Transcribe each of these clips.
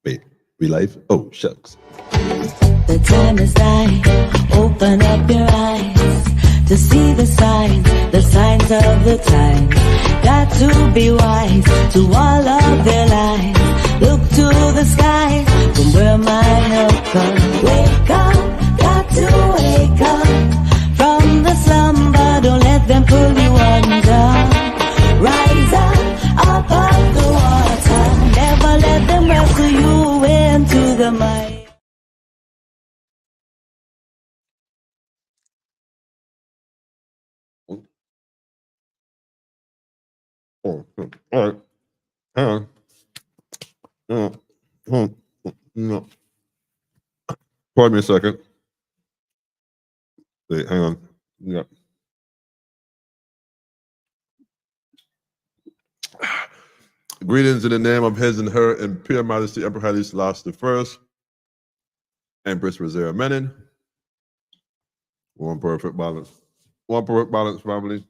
Wait, we live? Oh, shucks. The time is right. Open up your eyes to see the signs of the times. Got to be wise to all of their lives. Look to the skies from where my help comes. Wake up, got to wake up from the slumber. Don't let them pull you under. Rise up above the water. Never let them wrestle you into the mud. Oh, all right. Hang on. No. Pardon me a second. Wait, hang on. Yeah. Greetings in the name of His and Her Imperial Majesty Emperor Haile Selassie I, Empress Rosera Menin. One perfect balance. One perfect balance, family.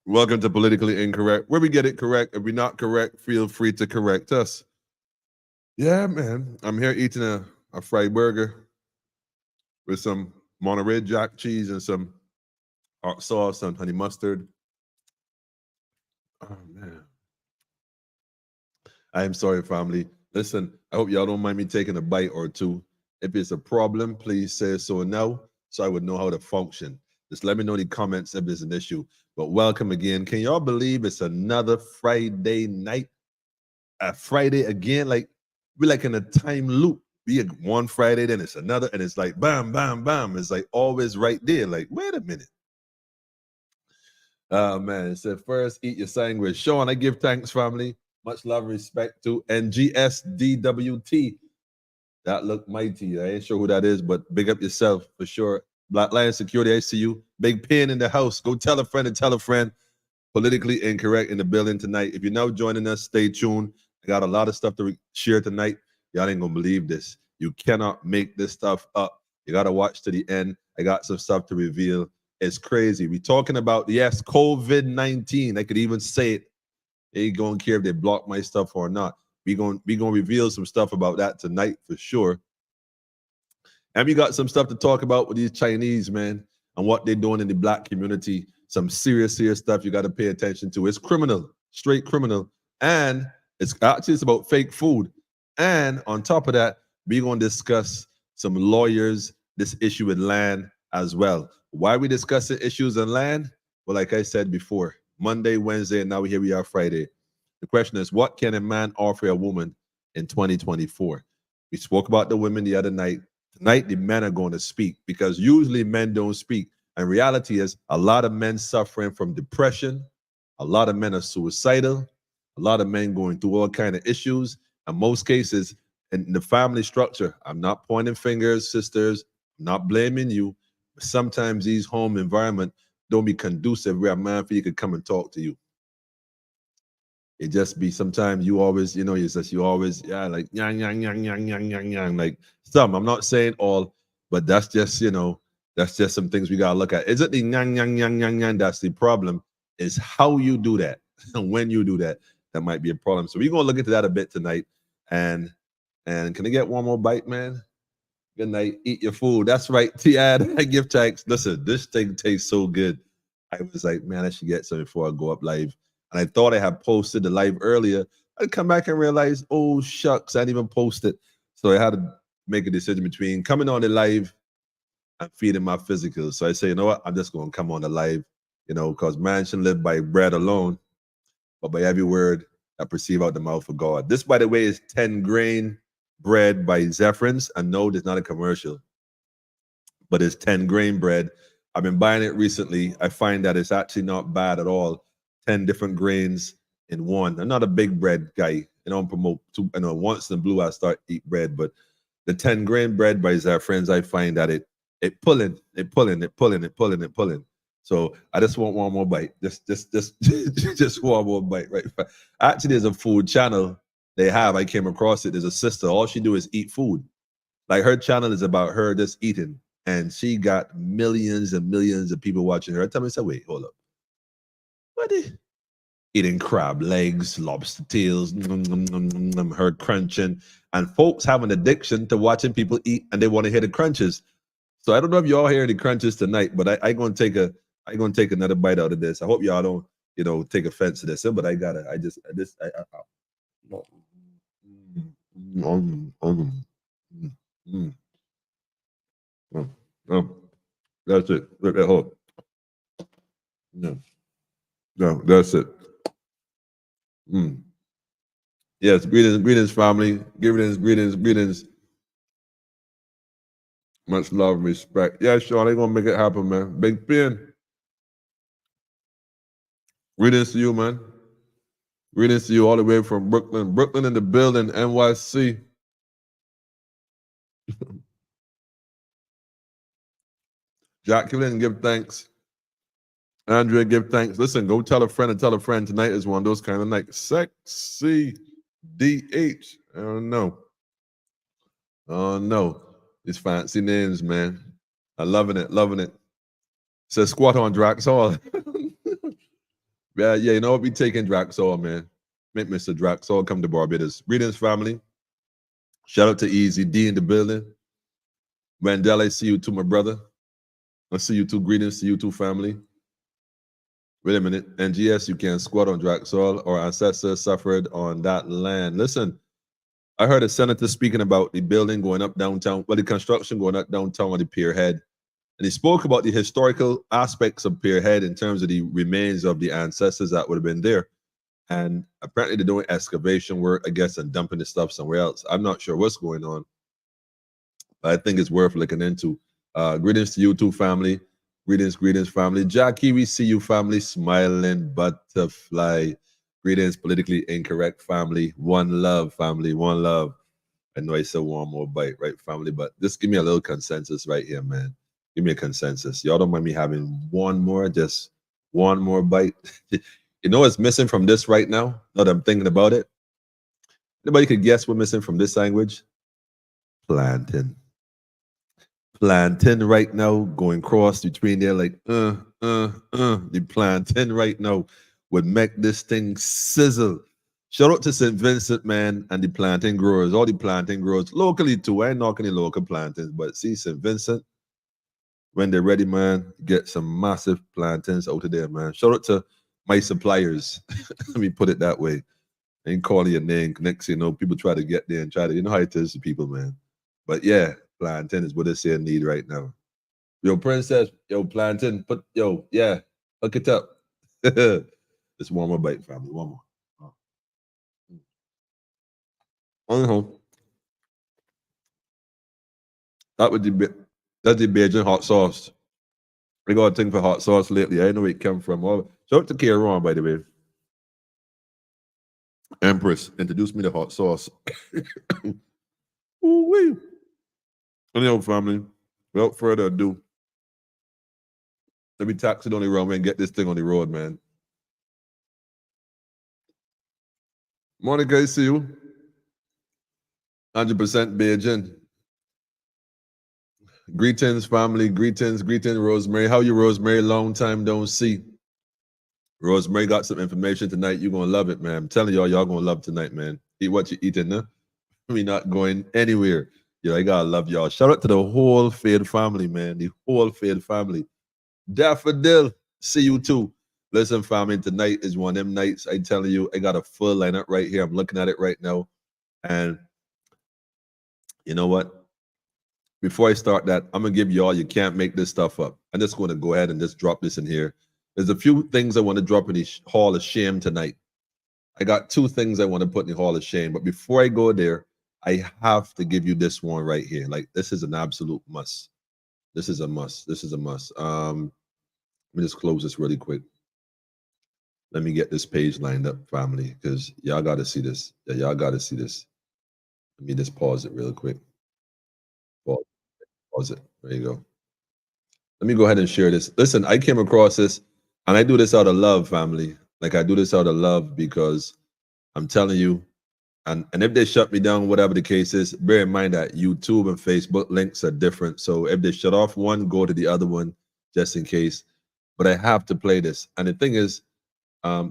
Welcome to Politically Incorrect, where we get it correct. If we're not correct, feel free to correct us. Yeah, man. I'm here eating a fried burger with some Monterey Jack cheese and some hot sauce and honey mustard. Oh, man. I am sorry, family. Listen, I hope y'all don't mind me taking a bite or two. If it's a problem, please say so now so I would know how to function. Just let me know in the comments if there's an issue. But welcome again. Can y'all believe it's another Friday night? A Friday again? Like, we're like in a time loop. Be one Friday, then it's another, and it's like bam, bam, bam. It's like always right there. Like, wait a minute. Oh, man. It said, first, eat your sandwich. Sean, I give thanks, family. Much love and respect to NGSDWT. That looked mighty. I ain't sure who that is, but big up yourself for sure. Black Lion Security, I see you. Big Pin in the house. Go tell a friend and tell a friend. Politically Incorrect in the building tonight. If you're now joining us, stay tuned. I got a lot of stuff to share tonight. Y'all ain't gonna believe this. You cannot make this stuff up. You gotta watch to the end. I got some stuff to reveal. It's crazy. We're talking about, yes, COVID-19. I could even say it. They ain't gonna care if they block my stuff or not. We gonna reveal some stuff about that tonight for sure. And we got some stuff to talk about with these Chinese, man, and what they're doing in the black community. Some serious stuff you got to pay attention to. It's criminal, straight criminal. And it's about fake food. And on top of that, we're gonna discuss some lawyers, this issue with land as well. Why we discussing issues in land? Well, like I said before, Monday, Wednesday, and now here we are Friday. The question is, what can a man offer a woman in 2024? We spoke about the women the other night. Tonight, the men are going to speak because usually men don't speak. And reality is a lot of men suffering from depression. A lot of men are suicidal. A lot of men going through all kinds of issues. In most cases, in the family structure, I'm not pointing fingers, sisters, I'm not blaming you. But sometimes these home environment don't be conducive where a man for you could come and talk to you. It just be sometimes you always, you always, like yang, yang, yang, yang, yang, yang, yang, like some. I'm not saying all, but that's just, that's just some things we gotta look at. Is it the yang, yang, yang, yang, yang? That's the problem. Is how you do that and when you do that, that might be a problem. So we're gonna look into that a bit tonight. And can I get one more bite, man? Good night. Eat your food. That's right. Tiad, I give thanks. Listen, this thing tastes so good. I was like, man, I should get some before I go up live. And I thought I had posted the live earlier. I'd come back and realize, oh, shucks, I didn't even post it. So I had to make a decision between coming on the live and feeding my physicals. So I say, you know what? I'm just going to come on the live, because man shouldn't live by bread alone, but by every word that proceed out the mouth of God. This, by the way, is 10 grain bread by Zephyrins. And no, it's not a commercial, but it's 10 grain bread. I've been buying it recently. I find that it's actually not bad at all. 10 different grains in one. I'm not a big bread guy. I don't promote too, once in blue I start eat bread, but the 10 grain bread by Zephyrins, I find that it pulling. So I just want one more bite. Just one more bite, right? Actually, there's a food channel they have. I came across it. There's a sister. All she do is eat food. Like her channel is about her just eating. And she got millions and millions of people watching her. I tell me, say, wait, hold up. What is eating crab legs, lobster tails, heard crunching, and folks have an addiction to watching people eat, and they want to hear the crunches. So I don't know if y'all hear the crunches tonight, but I gonna take a another bite out of this. I hope y'all don't take offense to this, but I gotta I just this I mm, mm, mm, mm, mm. That's it. Look at hold. No, no, that's it. Mm. Yes, greetings, family. Greetings. Much love and respect. Yeah, Sean, they gonna make it happen, man. Big Ben. Greetings to you, man. Greetings to you all the way from Brooklyn. Brooklyn in the building, NYC. Jack Killen, give thanks. Andrea, give thanks. Listen, go tell a friend and tell a friend. Tonight is one of those kind of nights. Sexy DH. I don't know. Oh no. These fancy names, man. I'm loving it. Says squat on Draxall. Yeah, you know what? Be taking Draxall, man. Make Mr. Draxall come to Barbados. Greetings, family. Shout out to Easy D in the building. Mandela, I see you too, my brother. I see you too. Greetings to you too, family. Wait a minute. NGS, you can squat on Draxall. Our ancestors suffered on that land. Listen, I heard a senator speaking about the building going up downtown, well, the construction going up downtown on the Pier Head. And he spoke about the historical aspects of Pier Head in terms of the remains of the ancestors that would have been there. And apparently they're doing excavation work, I guess, and dumping the stuff somewhere else. I'm not sure what's going on, but I think it's worth looking into. Greetings to you too, family. Greetings, family. Jackie, we see you, family. Smiling butterfly. Greetings, politically incorrect, family. One love, family. One love. I know I said one more bite, right, family? But just give me a little consensus right here, man. Give me a consensus. Y'all don't mind me having one more, just one more bite. You know what's missing from this right now? Now that I'm thinking about it. Anybody could guess what's missing from this language? Plantain. Plantain right now going cross between there like the plantain right now would make this thing sizzle. Shout out to St. Vincent, man, and the plantain growers, all the plantain growers locally too. I ain't knocking the local plantains, but see St. Vincent, when they're ready, man, get some massive plantains out of there, man. Shout out to my suppliers. Let me put it that way. I ain't calling your name. Next, people try to get there and try to, you know how it is to people, man. But yeah, plantain is what they say I need right now. Yo, princess, yo, plantain, hook it up. It's one more bite, family. One more. Uh-huh. That's the Beijing hot sauce. I got a thing for hot sauce lately. I know where it came from. Shout out to Kieran, by the way. Empress introduced me to hot sauce. Ooh-wee. Anyhow, family, without further ado, let me taxi it on the road and get this thing on the road, man. Morning, guys. See you. 100% Beijing. Greetings, family. Greetings, Rosemary. How you, Rosemary? Long time don't see. Rosemary got some information tonight. You're going to love it, man. I'm telling y'all going to love tonight, man. Eat what you eating, huh? We not going anywhere. I got to love y'all. Shout out to the whole Fade family, man. The whole Fade family. Daffodil, see you too. Listen, family, tonight is one of them nights. I telling you, I got a full lineup right here. I'm looking at it right now. And you know what? Before I start that, I'm going to give y'all, you can't make this stuff up. I'm just going to go ahead and just drop this in here. There's a few things I want to drop in the Hall of Shame tonight. I got two things I want to put in the Hall of Shame. But before I go there, I have to give you this one right here. Like, this is an absolute must. This is a must. Let me just close this really quick. Let me get this page lined up, family, because y'all got to see this. Yeah, y'all got to see this. Let me just pause it real quick. Pause it. There you go. Let me go ahead and share this. Listen, I came across this, and I do this out of love, family. Like, I do this out of love because I'm telling you, and if they shut me down, whatever the case is, bear in mind that YouTube and Facebook links are different. So if they shut off one, go to the other one just in case. But I have to play this. And the thing is, I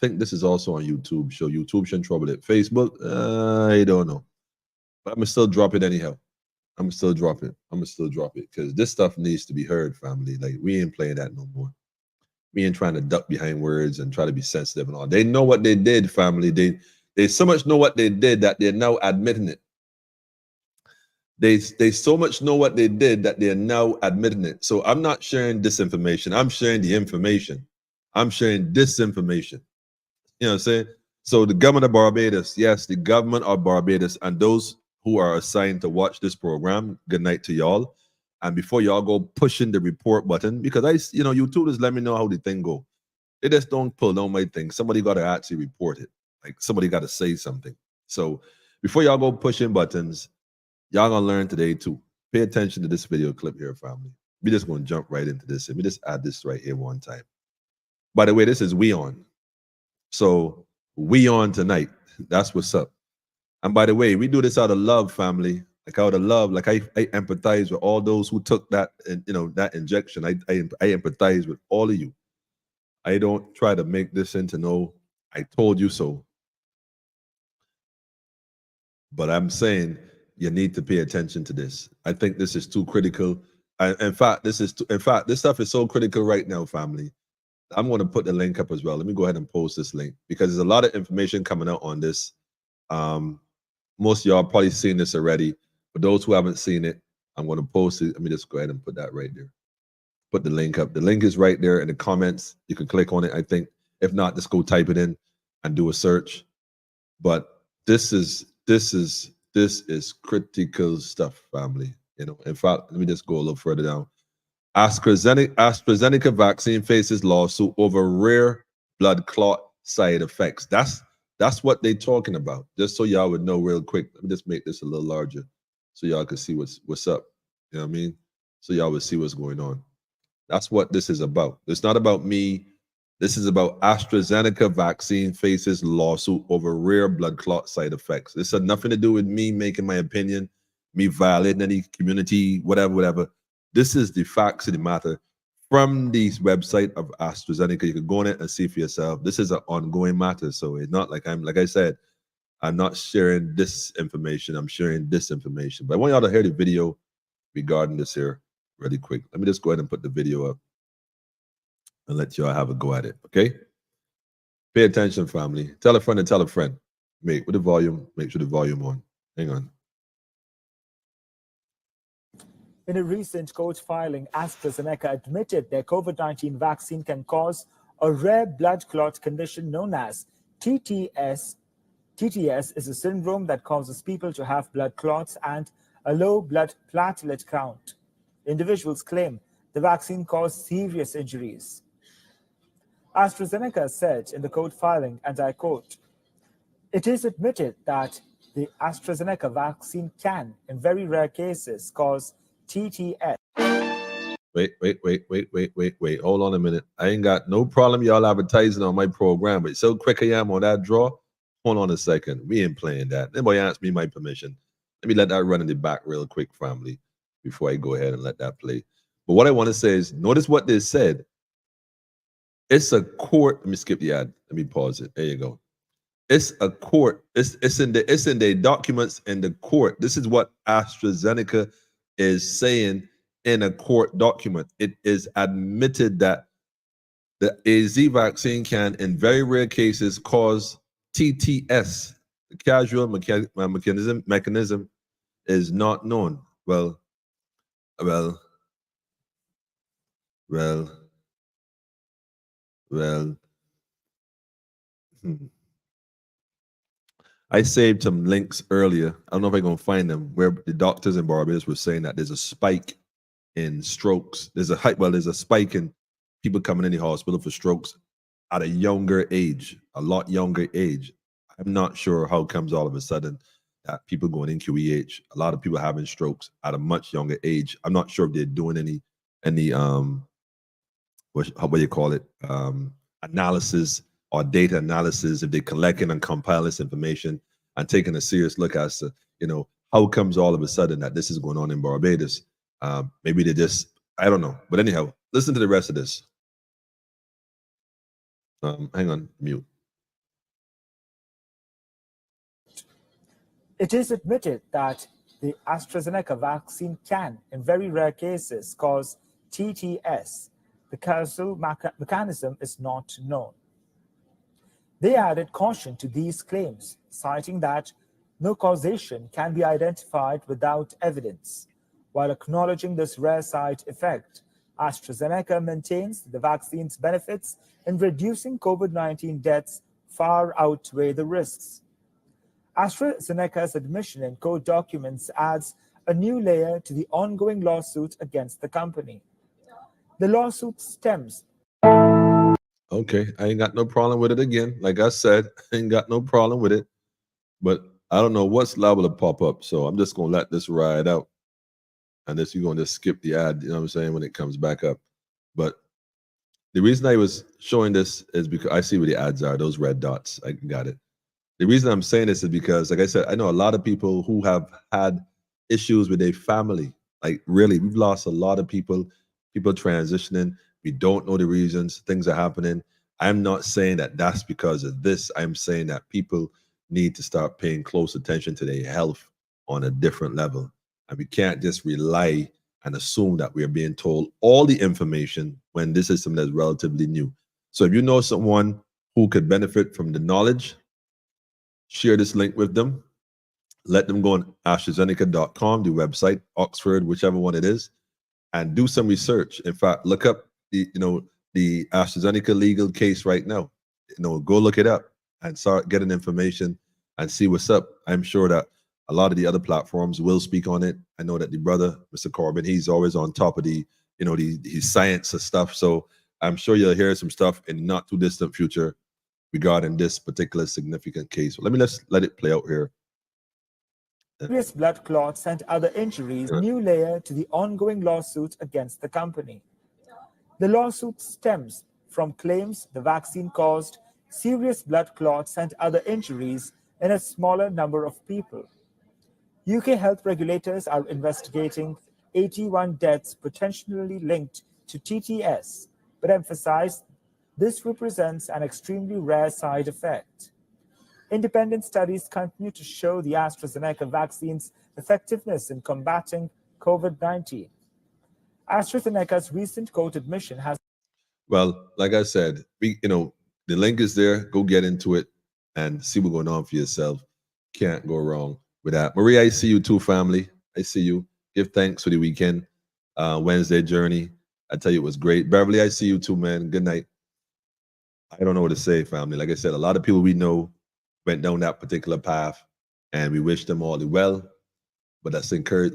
think this is also on YouTube. So YouTube shouldn't trouble it. Facebook, I don't know, but I'm gonna still drop it anyhow. I'm gonna still drop it. I'm gonna still drop it because this stuff needs to be heard, family. Like we ain't playing that no more. We ain't trying to duck behind words and try to be sensitive and all. They know what they did, family. They so much know what they did that they're now admitting it. They so much know what they did that they're now admitting it. So I'm not sharing disinformation. I'm sharing the information. I'm sharing disinformation. You know what I'm saying? So the government of Barbados, yes, the government of Barbados and those who are assigned to watch this program, good night to y'all. And before y'all go pushing the report button, because YouTube just let me know how the thing go. They just don't pull down my thing. Somebody got to actually report it. Like somebody got to say something. So before y'all go pushing buttons, y'all gonna learn today too. Pay attention to this video clip here, family. We just gonna jump right into this and we just add this right here one time. By the way, this is We On. So we on tonight. That's what's up. And by the way, we do this out of love, family. Like out of love. Like I empathize with all those who took that, that injection. I empathize with all of you. I don't try to make this into no, I told you so. But I'm saying you need to pay attention to this. I think this is too critical. In fact, this stuff is so critical right now, family. I'm going to put the link up as well. Let me go ahead and post this link because there's a lot of information coming out on this. Most of y'all probably seen this already. For those who haven't seen it, I'm going to post it. Let me just go ahead and put that right there. Put the link up. The link is right there in the comments. You can click on it, I think. If not, just go type it in and do a search. But this is critical stuff, family. In fact, let me just go a little further down. AstraZeneca vaccine faces lawsuit over rare blood clot side effects. That's what they're talking about. Just so y'all would know real quick. Let me just make this a little larger so y'all can see what's up. You know what I mean? So y'all will see what's going on. That's what this is about. It's not about me. This is about AstraZeneca vaccine faces lawsuit over rare blood clot side effects. This had nothing to do with me making my opinion, me violating any community, whatever. This is the facts of the matter from the website of AstraZeneca. You can go on it and see for yourself. This is an ongoing matter. So it's not like like I said, I'm not sharing this information. I'm sharing this information. But I want y'all to hear the video regarding this here really quick. Let me just go ahead and put the video up and let y'all have a go at it, okay? Pay attention, family. Tell a friend and tell a friend. With the volume, make sure the volume on. Hang on. In a recent court filing, AstraZeneca admitted their COVID-19 vaccine can cause a rare blood clot condition known as TTS. TTS is a syndrome that causes people to have blood clots and a low blood platelet count. Individuals claim the vaccine caused serious injuries. AstraZeneca said in the court filing, and I quote, "It is admitted that the AstraZeneca vaccine can, in very rare cases, cause TTS." Wait. Hold on a minute. I ain't got no problem y'all advertising on my program, but so quick I am on that draw. Hold on a second. We ain't playing that. Anybody ask me my permission? Let me let that run in the back real quick, family, before I go ahead and let that play. But what I want to say is, notice what they said. It's a court. Let me skip the ad. Let me pause it. There you go. It's a court. It's in the documents in the court. This is what AstraZeneca is saying in a court document. It is admitted that the AZ vaccine can, in very rare cases, cause TTS. The causal mechanism is not known. Well. I saved some links earlier. I don't know if I'm going to find them, where the doctors in Barbados were saying that there's a spike in strokes. There's a spike in people coming in the hospital for strokes at a younger age, a lot younger age. I'm not sure how it comes all of a sudden that people going in QEH, a lot of people having strokes at a much younger age. I'm not sure if they're doing any what do you call it, analysis or data analysis, if they're collecting and compiling this information and taking a serious look as to, how comes all of a sudden that this is going on in Barbados. Maybe they just, I don't know. But anyhow, listen to the rest of this. Hang on, mute. It is admitted that the AstraZeneca vaccine can, in very rare cases, cause TTS. The causal mechanism is not known. They added caution to these claims, citing that no causation can be identified without evidence. While acknowledging this rare side effect, AstraZeneca maintains the vaccine's benefits in reducing COVID-19 deaths far outweigh the risks. AstraZeneca's admission in court documents adds a new layer to the ongoing lawsuit against the company. The lawsuit stems. Okay, I ain't got no problem with it again. Like I said, I ain't got no problem with it. But I don't know what's liable to pop up. So I'm just going to let this ride out. And this, you're going to skip the ad, you know what I'm saying, when it comes back up. But the reason I was showing this is because I see where the ads are, those red dots. I got it. The reason I'm saying this is because, like I said, I know a lot of people who have had issues with their family. Like, really, we've lost a lot of people transitioning. We don't know the reasons. Things are happening. I'm not saying that that's because of this. I'm saying that people need to start paying close attention to their health on a different level. And we can't just rely and assume that we are being told all the information when this is something that's relatively new. So if you know someone who could benefit from the knowledge, share this link with them. Let them go on AstraZeneca.com, the website, Oxford, whichever one it is, and do some research. In fact, look up the AstraZeneca legal case right now. Go look it up and start getting information and see what's up. I'm sure that a lot of the other platforms will speak on it. I know that the brother, Mr. Corbin, he's always on top of the science and stuff. So I'm sure you'll hear some stuff in the not too distant future regarding this particular significant case. Let's let it play out here. Serious blood clots and other injuries, new layer to the ongoing lawsuit against the company. The lawsuit stems from claims the vaccine caused serious blood clots and other injuries in a smaller number of people. UK health regulators are investigating 81 deaths potentially linked to TTS, but emphasize this represents an extremely rare side effect. Independent studies continue to show the AstraZeneca vaccine's effectiveness in combating COVID-19. AstraZeneca's recent court admission has... Well, like I said, the link is there. Go get into it and see what's going on for yourself. Can't go wrong with that. Maria, I see you too, family. I see you. Give thanks for the weekend, Wednesday journey. I tell you, it was great. Beverly, I see you too, man. Good night. I don't know what to say, family. Like I said, a lot of people we know went down that particular path, and we wish them all the well. But let's encourage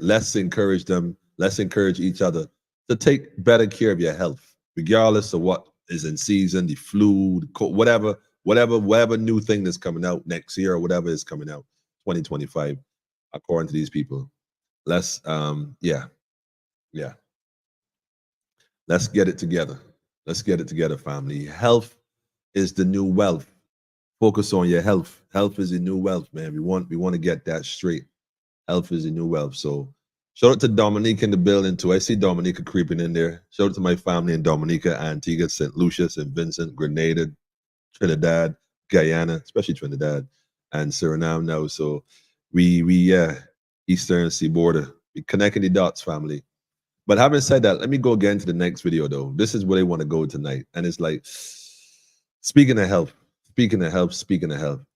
them. Let's encourage each other to take better care of your health, regardless of what is in season, the flu, the cold, whatever new thing that's coming out next year or whatever is coming out, 2025, according to these people. Let's Let's get it together. Let's get it together, family. Health is the new wealth. Focus on your health. Health is the new wealth, man. We want to get that straight. Health is the new wealth. So shout out to Dominica in the building too. I see Dominica creeping in there. Shout out to my family in Dominica, Antigua, St. Lucia, St. Vincent, Grenada, Trinidad, Guyana, especially Trinidad, and Suriname now. So we Eastern Seaboard. We connecting the dots, family. But having said that, let me go again to the next video though. This is where they want to go tonight. And it's like, speaking of health,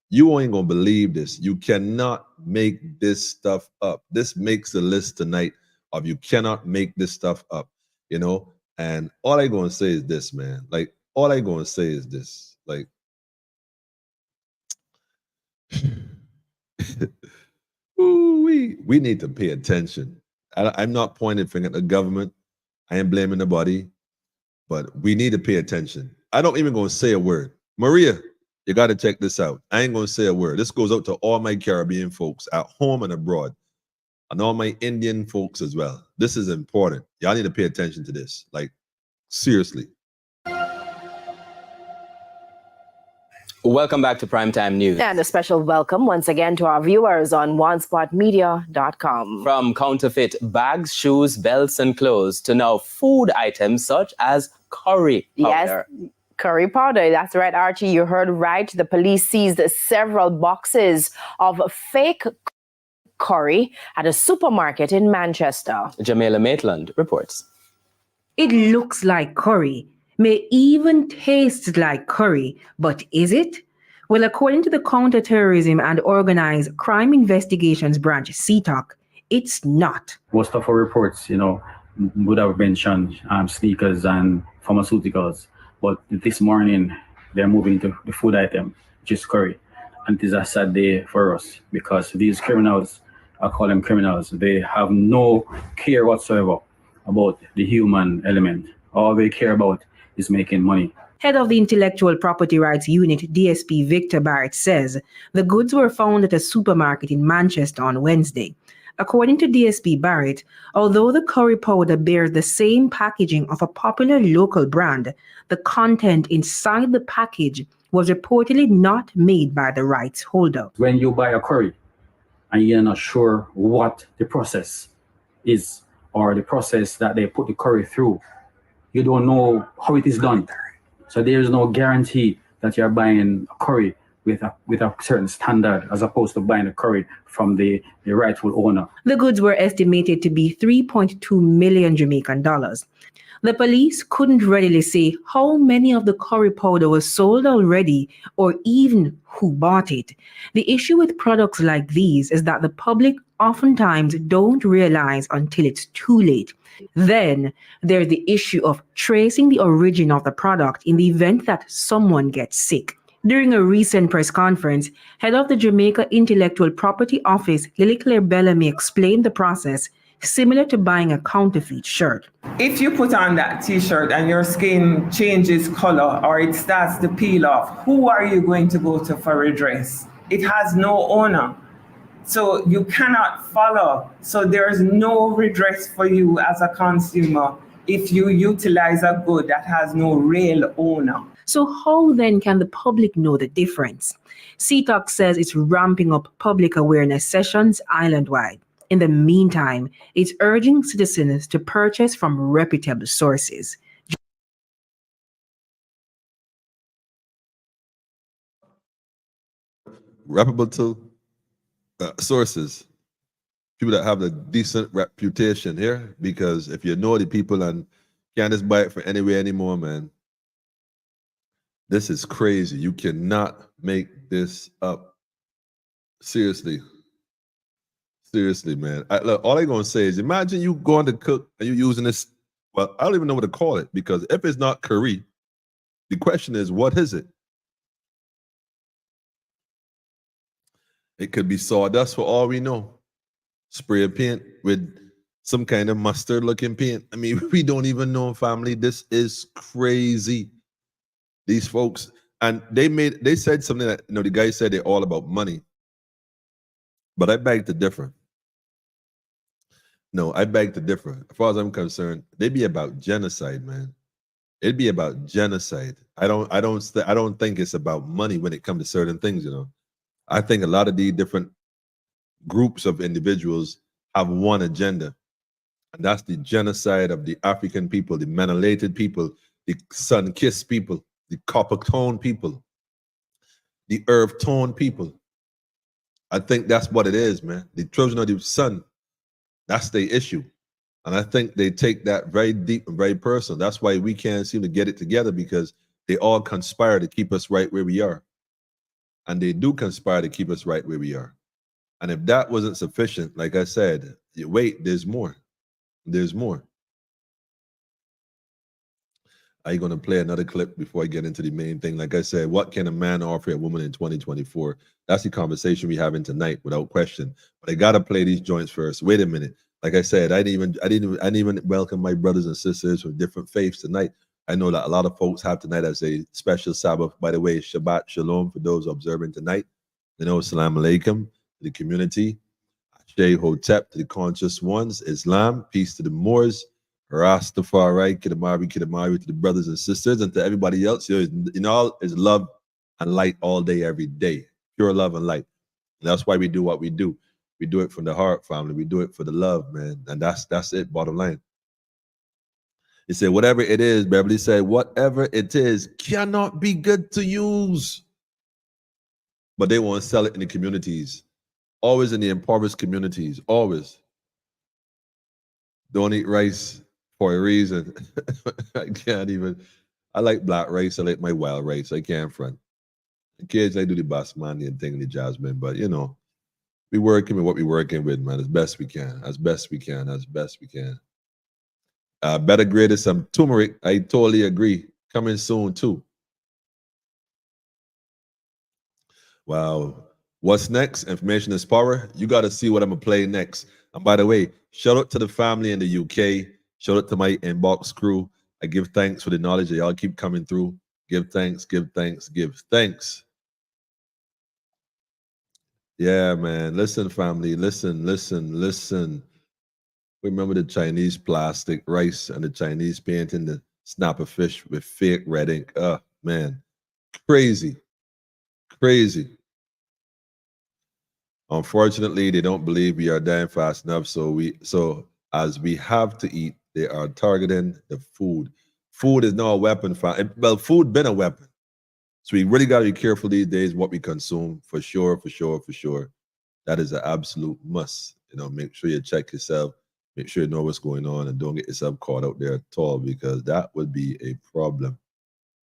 you ain't gonna believe this. You cannot make this stuff up. This makes the list tonight of you cannot make this stuff up, And all I gonna say is this, man. Like, all I gonna say is this. Like, we need to pay attention. I'm not pointing finger at the government. I ain't blaming nobody, but we need to pay attention. I don't even gonna say a word. Maria, you got to check this out. I ain't gonna say a word. This goes out to all my Caribbean folks at home and abroad, and all my Indian folks as well. This is important. Y'all need to pay attention to this. Like, seriously. Welcome back to Primetime News. And a special welcome once again to our viewers on onespotmedia.com. From counterfeit bags, shoes, belts, and clothes to now food items such as curry powder. Yes, Curry powder. That's right, Archie. You heard right. The police seized several boxes of fake curry at a supermarket in Manchester. Jamila Maitland reports. It looks like curry, may even taste like curry, but is it? Well, according to the Counterterrorism and Organized Crime Investigations Branch, CTOC, it's not. Most of our reports, would have mentioned sneakers and pharmaceuticals, but this morning they're moving to the food item, which is curry. And it is a sad day for us because these criminals, I call them criminals, they have no care whatsoever about the human element. All they care about is making money. Head of the Intellectual Property Rights Unit, DSP Victor Barrett, says the goods were found at a supermarket in Manchester on Wednesday. According to DSP Barrett, although the curry powder bears the same packaging of a popular local brand, the content inside the package was reportedly not made by the rights holder. When you buy a curry and you're not sure what the process is or the process that they put the curry through, you don't know how it is done. So there is no guarantee that you're buying a curry with a certain standard as opposed to buying a curry from the rightful owner. The goods were estimated to be 3.2 million Jamaican dollars. The police couldn't readily say how many of the curry powder was sold already or even who bought it. The issue with products like these is that the public oftentimes don't realize until it's too late. Then there's the issue of tracing the origin of the product in the event that someone gets sick. During a recent press conference, head of the Jamaica Intellectual Property Office, Lily Claire Bellamy, explained the process similar to buying a counterfeit shirt. If you put on that t-shirt and your skin changes color or it starts to peel off, who are you going to go to for redress? It has no owner. So you cannot follow. So there's no redress for you as a consumer if you utilize a good that has no real owner. So how then can the public know the difference? CTOC says it's ramping up public awareness sessions island-wide. In the meantime, it's urging citizens to purchase from reputable sources. Reputable sources, people that have a decent reputation here, because if you know the people and can't just buy it from anywhere anymore, man, this is crazy. You cannot make this up. Seriously, man. Look, all I'm gonna say is, imagine you going to cook and you're using this. Well, I don't even know what to call it, because if it's not curry, the question is, what is it? It could be sawdust for all we know. Spray a paint with some kind of mustard-looking paint. I mean, we don't even know, family. This is crazy. These folks, and they said something that, the guy said they're all about money. But I beg to differ. No, I beg to differ. As far as I'm concerned, they'd be about genocide, man. It'd be about genocide. I don't think it's about money when it comes to certain things, I think a lot of the different groups of individuals have one agenda, and that's the genocide of the African people, the melanated people, the sun-kissed people, the copper-toned people, the earth-toned people. I think that's what it is, man. The children of the sun, that's the issue. And I think they take that very deep and very personal. That's why we can't seem to get it together, because they all conspire to keep us right where we are. And they do conspire to keep us right where we are. And if that wasn't sufficient, like I said, wait, there's more. There's more. Are you going to play another clip before I get into the main thing? Like I said, what can a man offer a woman in 2024? That's the conversation we're having tonight, without question. But I got to play these joints first. Wait a minute. Like I said, I didn't even welcome my brothers and sisters from different faiths tonight. I know that a lot of folks have tonight as a special Sabbath. By the way, Shabbat Shalom for those observing tonight. Salam Alaikum to the community. Ashe Hotep to the conscious ones. Islam, peace to the Moors. Rastafari, Kidamari to the brothers and sisters, and to everybody else. Is love and light all day, every day. Pure love and light. And that's why we do what we do. We do it from the heart, family. We do it for the love, man. And that's it, bottom line. He said, whatever it is, Beverly said, whatever it is cannot be good to use. But they want to sell it in the communities, always in the impoverished communities, always. Don't eat rice for a reason. I can't even. I like black rice. I like my wild rice. I can't front. The kids, they do the basmati and thing and the jasmine, but you know, we working with what we working with, man, as best we can, as best we can, as best we can. Better grade is some turmeric. I totally agree. Coming soon too. Wow. What's next? Information is power. You got to see what I'm going to play next. And by the way, shout out to the family in the UK. Shout out to my inbox crew. I give thanks for the knowledge that y'all keep coming through. Give thanks, give thanks, give thanks. Yeah, man. Listen, family. Listen. Remember the Chinese plastic rice and the Chinese painting the snapper fish with fake red ink. Oh, man. Crazy. Unfortunately, they don't believe we are dying fast enough. So as we have to eat, they are targeting the food. Food is now a weapon. Well, food been a weapon. So we really got to be careful these days what we consume, for sure. That is an absolute must. You know, make sure you check yourself, make sure you know what's going on, and don't get yourself caught out there at all, because that would be a problem,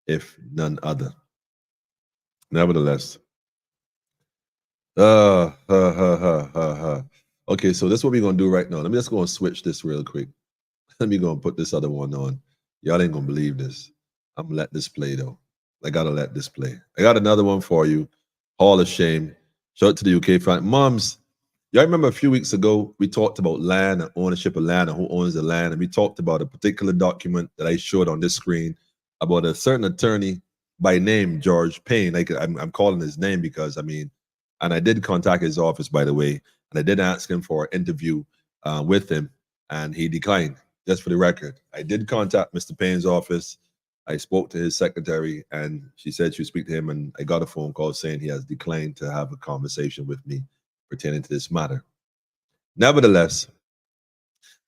if none other. Nevertheless. Okay, so that's what we're gonna do right now. Let me just go and switch this real quick. Let me go and put this other one on. Y'all ain't gonna believe this. I'm gonna let this play though. I gotta let this play. I got another one for you. Hall of Shame. Shout out to the UK fan. Moms, y'all remember a few weeks ago we talked about land and ownership of land and who owns the land, and we talked about a particular document that I showed on this screen about a certain attorney by name George Payne. I'm calling his name because and I did contact his office, by the way, and I did ask him for an interview with him, and he declined. Just for the record, I did contact Mr. Payne's office. I spoke to his secretary, and she said she would speak to him, and I got a phone call saying he has declined to have a conversation with me pertaining to this matter. Nevertheless,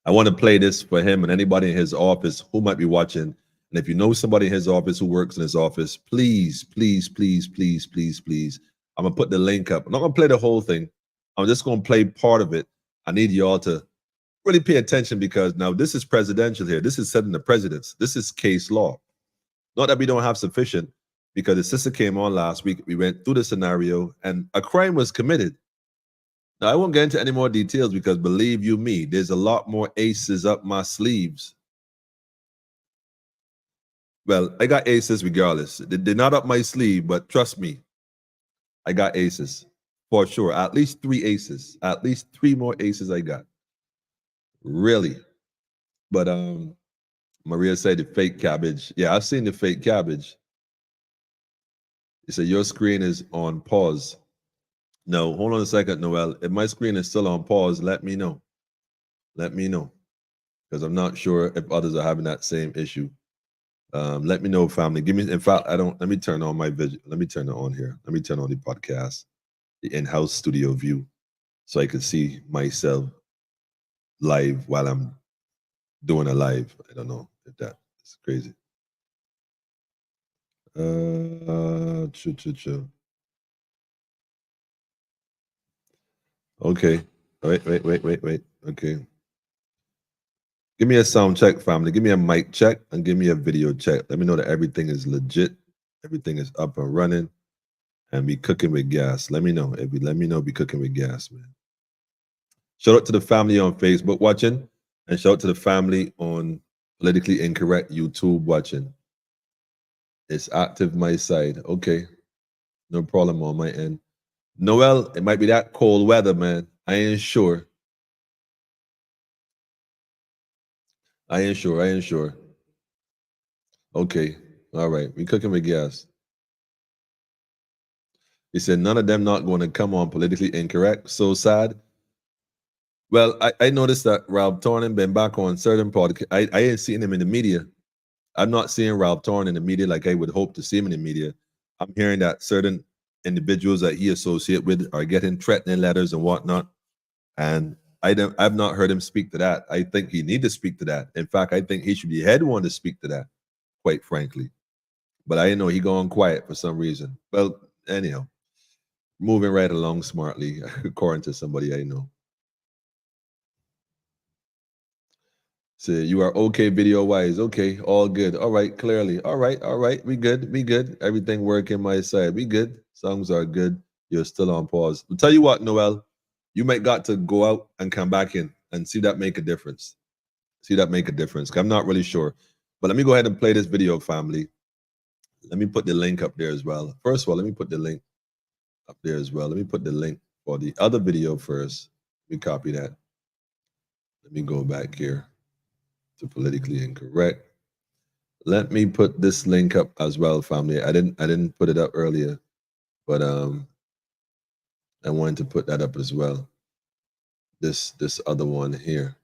I want to play this for him and anybody in his office who might be watching. And if you know somebody in his office who works in his office, please, I'm going to put the link up. I'm not going to play the whole thing. I'm just going to play part of it. I need y'all to really pay attention, because now this is presidential here. This is setting the precedents. This is case law. Not that we don't have sufficient, because the sister came on last week. We went through the scenario and a crime was committed. Now, I won't get into any more details because believe you me, there's a lot more aces up my sleeves. Well, I got aces regardless. They're not up my sleeve, but trust me, I got aces for sure. At least 3 aces. At least 3 more aces I got. Really. But Maria said the fake cabbage. Yeah, I've seen the fake cabbage. He said your screen is on pause. No, hold on a second, Noel. If my screen is still on pause, let me know. Let me know. Because I'm not sure if others are having that same issue. Let me know, family. In fact, let me turn on my vision. Let me turn it on here. Let me turn on the podcast, the in-house studio view, so I can see myself live while I'm doing a live. I don't know if that's crazy. Okay. Wait. Okay. Give me a sound check, family. Give me a mic check and give me a video check. Let me know that everything is legit. Everything is up and running. And be cooking with gas. Let me know. Let me know be cooking with gas, man. Shout out to the family on Facebook watching. And shout out to the family on Politically Incorrect YouTube watching. It's active my side. Okay. No problem on my end. Noel, it might be that cold weather, man. I ain't sure. Okay. All right. We cooking with gas. He said none of them not going to come on Politically Incorrect. So sad. Well, I noticed that Ralph Torn been back on certain podcasts. I ain't seen him in the media. I'm not seeing Ralph Torn in the media like I would hope to see him in the media. I'm hearing that certain individuals that he associate with are getting threatening letters and whatnot. And I've not heard him speak to that. I think he need to speak to that. In fact, I think he should be head one to speak to that, quite frankly. But I know he going quiet for some reason. Well, anyhow, moving right along smartly, according to somebody I know. So you are okay video wise. Okay, all good. All right, clearly. All right. We good. Everything working my side. We good. Songs are good. You're still on pause. I'll tell you what, Noel, you might got to go out and come back in and see that make a difference. See that make a difference. I'm not really sure. But let me go ahead and play this video, family. Let me put the link up there as well. First of all, let me put the link up there as well. Let me put the link for the other video first. Let me copy that. Let me go back here to politically incorrect. Let me put this link up as well, family. I didn't put it up earlier, but I wanted to put that up as well. This other one here.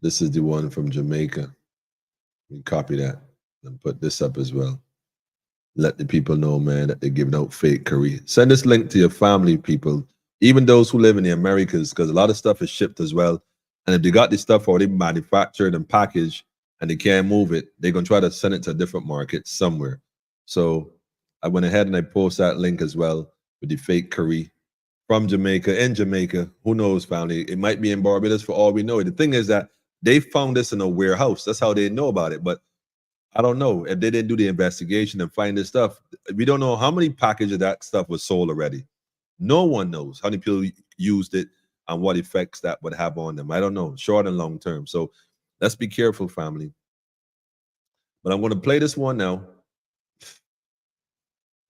This is the one from Jamaica. Let me copy that and put this up as well. Let the people know, man, that they're giving out fake curry. Send this link to your family, people, even those who live in the Americas, because a lot of stuff is shipped as well. And if they got this stuff already manufactured and packaged and they can't move it, they're going to try to send it to a different market somewhere. So I went ahead and I post that link as well with the fake curry from Jamaica. In Jamaica, who knows, family? It might be in Barbados for all we know. The thing is that they found this in a warehouse. That's how they know about it. But I don't know if they didn't do the investigation and find this stuff. We don't know how many packages of that stuff was sold already. No one knows how many people used it and what effects that would have on them. I don't know, short and long term. So let's be careful, family. But I'm going to play this one now.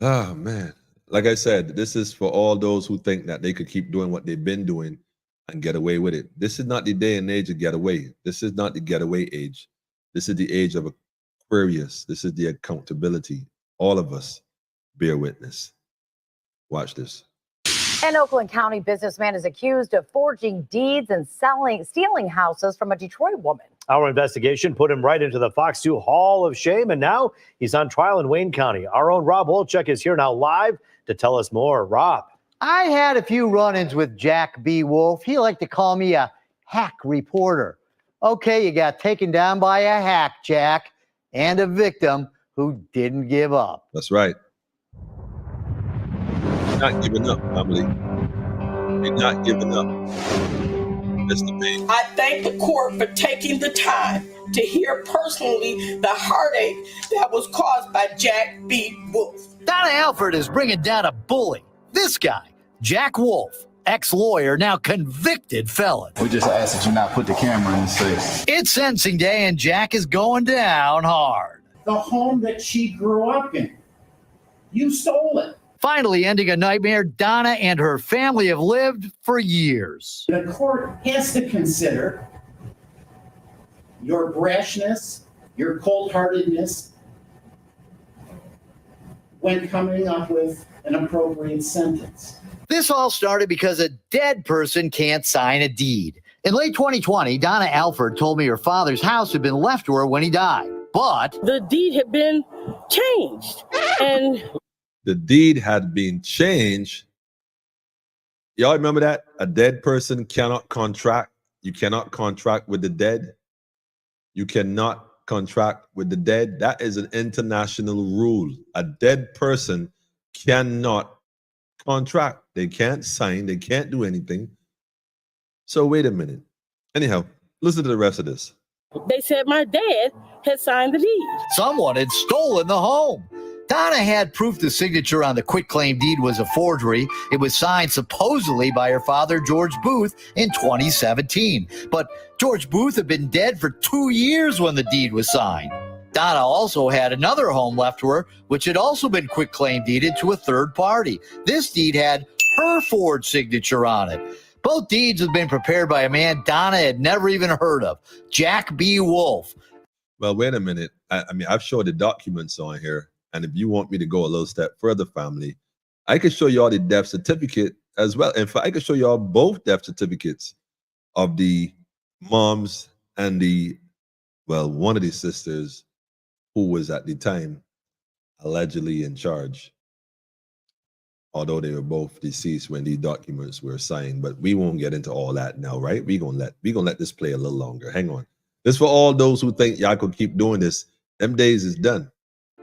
Oh, man. Like I said, this is for all those who think that they could keep doing what they've been doing and get away with it. This is not the day and age of getaway. This is not the getaway age. This is the age of Aquarius. This is the accountability. All of us bear witness. Watch this. An Oakland County businessman is accused of forging deeds and stealing houses from a Detroit woman. Our investigation put him right into the Fox 2 Hall of Shame, and now he's on trial in Wayne County. Our own Rob Wolchek is here now live to tell us more. Rob. I had a few run-ins with Jack B. Wolf. He liked to call me a hack reporter. Okay, you got taken down by a hack, Jack, and a victim who didn't give up. That's right. Not giving up, family. We're not giving up. Mr. B. I thank the court for taking the time to hear personally the heartache that was caused by Jack B. Wolf. Donna Alford is bringing down a bully. This guy, Jack Wolf, ex-lawyer, now convicted felon. We just ask that you not put the camera in his face. It's sentencing day and Jack is going down hard. The home that she grew up in. You stole it. Finally ending a nightmare Donna and her family have lived for years. The court has to consider your brashness, your cold-heartedness when coming up with an appropriate sentence. This all started because a dead person can't sign a deed. In late 2020, Donna Alford told me her father's house had been left to her when he died, but the deed had been changed. And the deed had been changed. Y'all remember that? A dead person cannot contract. You cannot contract with the dead. You cannot contract with the dead. That is an international rule. A dead person cannot contract. They can't sign. They can't do anything. So wait a minute. Anyhow, listen to the rest of this. They said my dad had signed the deed. Someone had stolen the home. Donna had proof the signature on the quitclaim deed was a forgery. It was signed supposedly by her father, George Booth, in 2017. But George Booth had been dead for 2 years when the deed was signed. Donna also had another home left to her, which had also been quitclaim deeded to a third party. This deed had her forged signature on it. Both deeds had been prepared by a man Donna had never even heard of, Jack B. Wolf. Well, wait a minute. I mean, I've showed the documents on here. And if you want me to go a little step further, family, I can show you all the death certificate as well. In fact, I can show you all both death certificates of the moms and one of the sisters who was at the time allegedly in charge although they were both deceased when these documents were signed. But we won't get into all that now, right? We're gonna let this play a little longer. Hang on. This for all those who think y'all could keep doing this. Them days is done.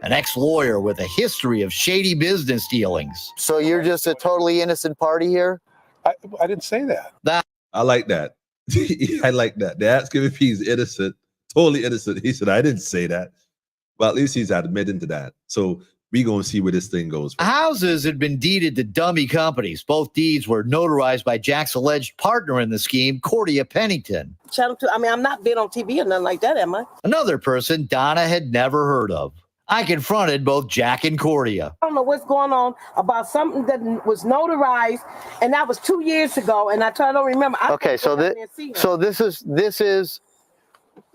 An ex-lawyer with a history of shady business dealings. So you're just a totally innocent party here? I didn't say that. I like that. I like that. They asked him if he's innocent, totally innocent. He said, I didn't say that. Well, at least he's admitting to that. So we gonna see where this thing goes. Houses had been deeded to dummy companies. Both deeds were notarized by Jack's alleged partner in the scheme, Cordia Pennington. Channel 2, I mean, I'm not been on TV or nothing like that, am I? Another person Donna had never heard of. I confronted both Jack and Cordia. I don't know what's going on about something that was notarized, and that was 2 years ago, and I don't remember. Okay, so this is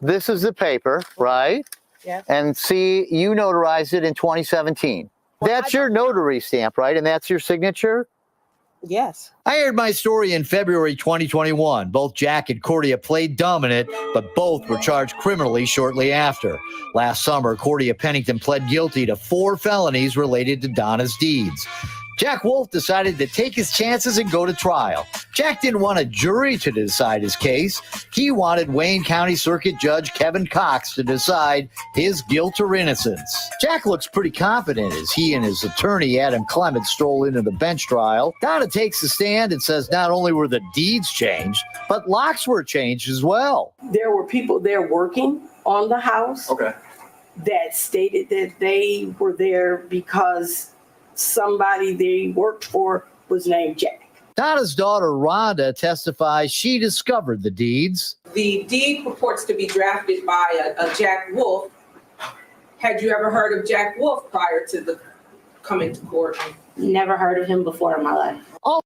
the paper, right? Yeah. And see, you notarized it in 2017. That's your notary stamp, right? And that's your signature? Yes. I aired my story in February 2021. Both Jack and Cordia played dumb in it, but both were charged criminally shortly after. Last summer, Cordia Pennington pled guilty to 4 felonies related to Donna's deeds. Jack Wolf decided to take his chances and go to trial. Jack didn't want a jury to decide his case. He wanted Wayne County Circuit Judge Kevin Cox to decide his guilt or innocence. Jack looks pretty confident as he and his attorney, Adam Clement, stroll into the bench trial. Donna takes the stand and says not only were the deeds changed, but locks were changed as well. There were people there working on the house that stated that they were there because somebody they worked for was named Jack. Donna's daughter, Rhonda, testifies she discovered the deeds. The deed purports to be drafted by a Jack Wolf. Had you ever heard of Jack Wolf prior to the coming to court? Never heard of him before in my life. Oh,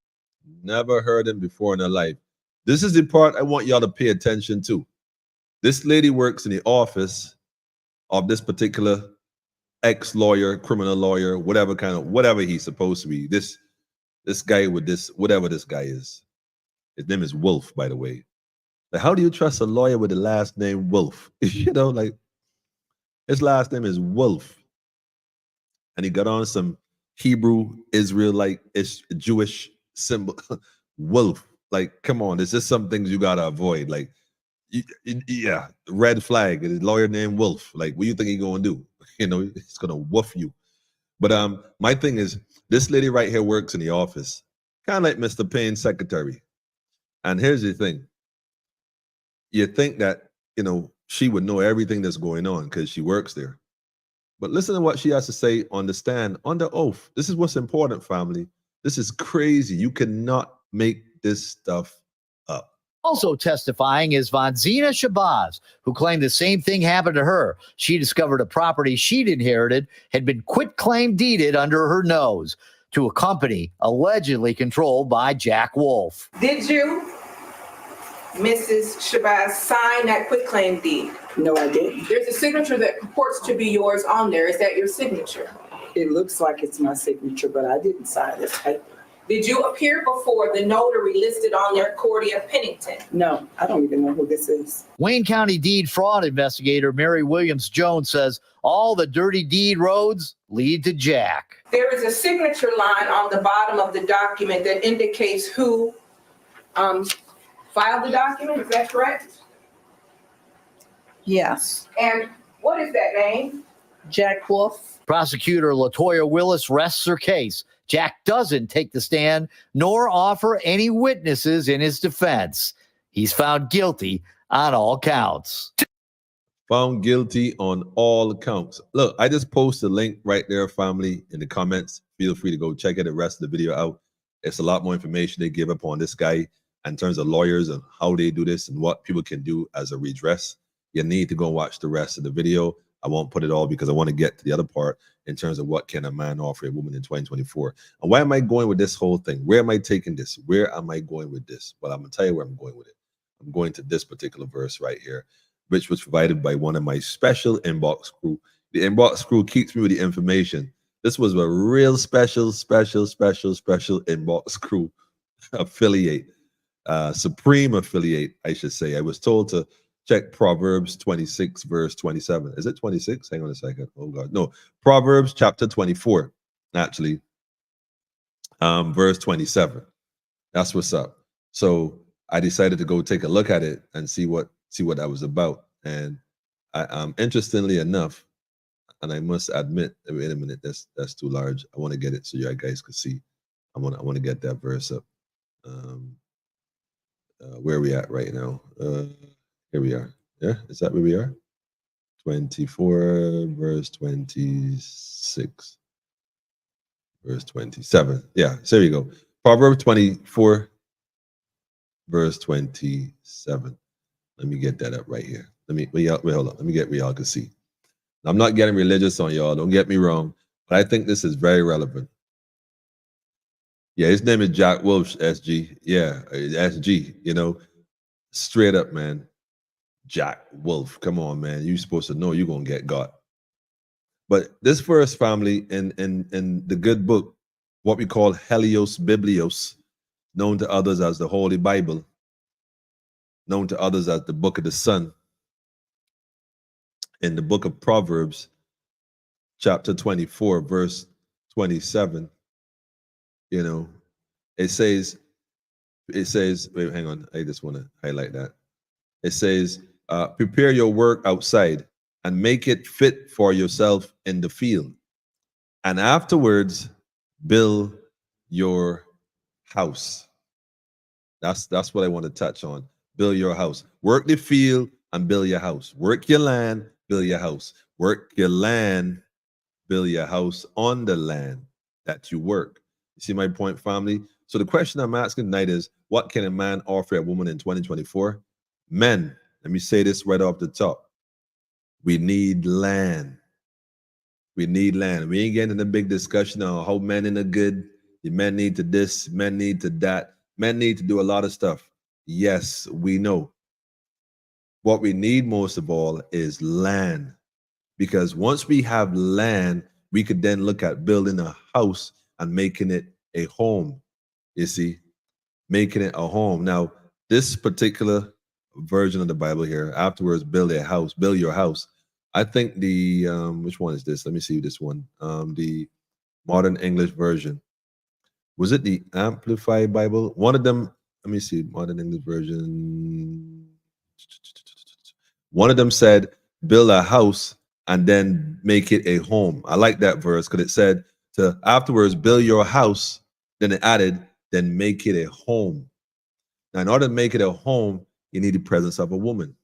never heard him before in her life. This is the part I want y'all to pay attention to. This lady works in the office of this particular ex-lawyer, criminal lawyer, whatever he's supposed to be. This guy with this, whatever this guy is. His name is Wolf, by the way. Like, how do you trust a lawyer with the last name Wolf? You know, like, his last name is Wolf. And he got on some Hebrew, Israelite, Jewish symbol. Wolf. Like, come on, there's just some things you gotta avoid. Like, yeah, red flag. His lawyer named Wolf. Like, what do you think he's gonna do? You know, he's gonna woof you. But my thing is, this lady right here works in the office, kind of like Mr. Payne's secretary. And here's the thing. You think that, you know, she would know everything that's going on because she works there. But listen to what she has to say on the stand, under oath. This is what's important, family. This is crazy. You cannot make this stuff up. Also testifying is Vanzina Shabazz, who claimed the same thing happened to her. She discovered a property she'd inherited had been quitclaim deeded under her nose to a company allegedly controlled by Jack Wolf. Did you, Mrs. Shabazz, sign that quitclaim deed? No, I didn't. There's a signature that purports to be yours on there. Is that your signature? It looks like it's my signature, but I didn't sign this paper. Did you appear before the notary listed on there, Cordia Pennington? No, I don't even know who this is. Wayne County deed fraud investigator Mary Williams-Jones says all the dirty deed roads lead to Jack. There is a signature line on the bottom of the document that indicates who filed the document. Is that correct? Yes. And what is that name? Jack Wolf. Prosecutor LaToya Willis rests her case. Jack doesn't take the stand nor offer any witnesses in his defense. He's found guilty on all counts. Found guilty on all accounts. Look, I just posted a link right there, family, in the comments. Feel free to go check it, the rest of the video out. It's a lot more information they give up on this guy in terms of lawyers and how they do this and what people can do as a redress. You need to go watch the rest of the video. I won't put it all because I want to get to the other part in terms of what can a man offer a woman in 2024. And why am I going with this whole thing? Where am I taking this? Where am I going with this? Well, I'm going to tell you where I'm going with it. I'm going to this particular verse right here, which was provided by one of my special inbox crew. The inbox crew keeps me with the information. This was a real special inbox crew affiliate, supreme affiliate, I should say. I was told to check Proverbs 26, verse 27. Is it 26? Hang on a second. Oh, God. No, Proverbs chapter 24, actually. verse 27. That's what's up. So I decided to go take a look at it and see what that was about. And interestingly enough, and I must admit, wait a minute, that's too large. I want to get it so you guys can see. I want to get that verse up. Where are we at right now? Here we are. Yeah, is that where we are? 24, verse 26, verse 27. Yeah, so there you go. Proverbs 24, verse 27. Let me get that up right here. Wait, hold on. Let me get where y'all can see. I'm not getting religious on y'all. Don't get me wrong, but I think this is very relevant. Yeah, his name is Jack Wolf, SG. Yeah, SG. You know, straight up, man. Jack Wolf. Come on, man. You're supposed to know you're gonna get got. But this verse, family, in the good book, what we call Helios Biblios, known to others as the Holy Bible, known to others as the Book of the Sun, in the book of Proverbs, chapter 24, verse 27, you know, it says, wait, hang on, I just want to highlight that. It says, prepare your work outside and make it fit for yourself in the field. And afterwards, build your house. That's what I want to touch on. Build your house. Work the field and build your house. Work your land, build your house. Work your land, build your house on the land that you work. You see my point, family? So the question I'm asking tonight is, what can a man offer a woman in 2024? Men, let me say this right off the top. We need land. We need land. We ain't getting in a big discussion on how men are good. The men need to this, men need to that. Men need to do a lot of stuff. Yes, we know. What we need most of all is land. Because once we have land, we could then look at building a house and making it a home. You see, making it a home. Now, this particular version of the Bible here, afterwards, build a house, build your house. I think the, which one is this? Let me see this one. The Modern English Version. Was it the Amplified Bible? One of them, let me see, Modern English Version. One of them said, build a house and then make it a home. I like that verse because it said to afterwards build your house. Then it added, then make it a home. Now, in order to make it a home, you need the presence of a woman.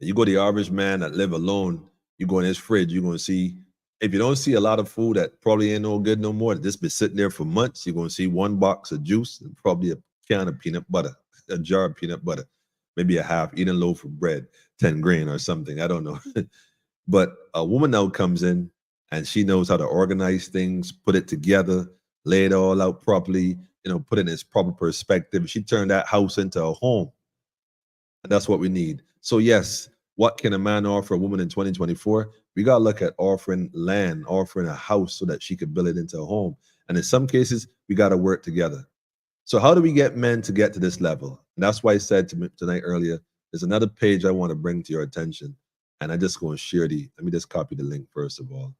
You go to the average man that live alone, you go in his fridge, you're going to see, if you don't see a lot of food that probably ain't no good no more, that just been sitting there for months, you're going to see one box of juice and probably a can of peanut butter, a jar of peanut butter, maybe a half eaten loaf of bread, 10 grain or something. I don't know. But a woman now comes in and she knows how to organize things, put it together, lay it all out properly, put it in its proper perspective. She turned that house into a home. And that's what we need. So yes, what can a man offer a woman in 2024? We got to look at offering land, offering a house so that she could build it into a home. And in some cases, we got to work together. So how do we get men to get to this level? And that's why I said tonight earlier, there's another page I want to bring to your attention. And I just going to share let me just copy the link first of all,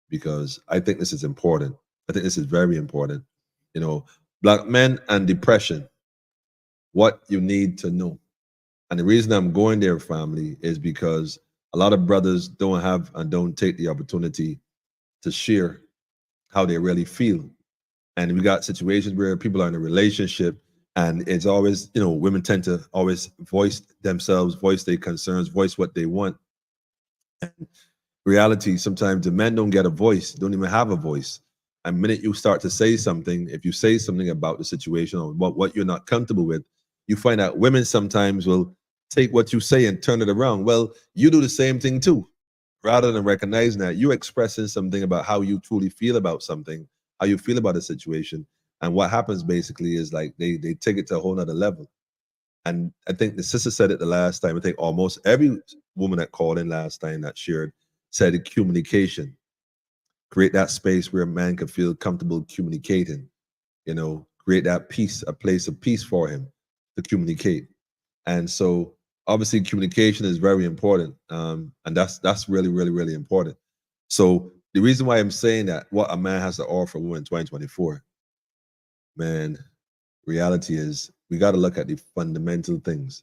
because I think this is important. I think this is very important. Black men and depression, what you need to know. And the reason I'm going there, family, is because a lot of brothers don't have and don't take the opportunity to share how they really feel. And we got situations where people are in a relationship and it's always, women tend to always voice themselves, voice their concerns, voice what they want. And reality, sometimes the men don't get a voice, don't even have a voice. And the minute you start to say something, if you say something about the situation or what you're not comfortable with, you find out women sometimes will take what you say and turn it around. Well, you do the same thing too. Rather than recognizing that, you're expressing something about how you truly feel about something, how you feel about a situation. And what happens basically is like they take it to a whole nother level. And I think the sister said it the last time. I think almost every woman that called in last time that shared said communication. Create that space where a man can feel comfortable communicating, create that peace, a place of peace for him to communicate. And so obviously communication is very important. And that's really, really, really important. So the reason why I'm saying that what a man has to offer a woman in 2024, man, reality is we got to look at the fundamental things.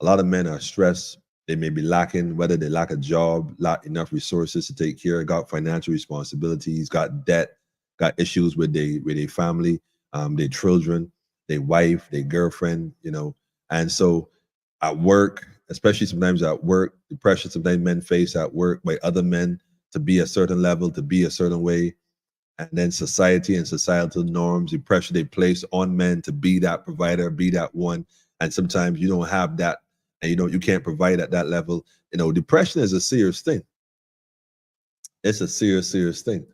A lot of men are stressed. They may be lacking, whether they lack a job, lack enough resources to take care, got financial responsibilities, got debt, got issues with their family, their children, their wife, their girlfriend, you know. And so at work, especially sometimes at work, the pressure sometimes men face at work by other men to be a certain level, to be a certain way. And then society and societal norms, the pressure they place on men to be that provider, be that one. And sometimes you don't have that, and you can't provide at that level. You know, depression is a serious thing. It's a serious thing.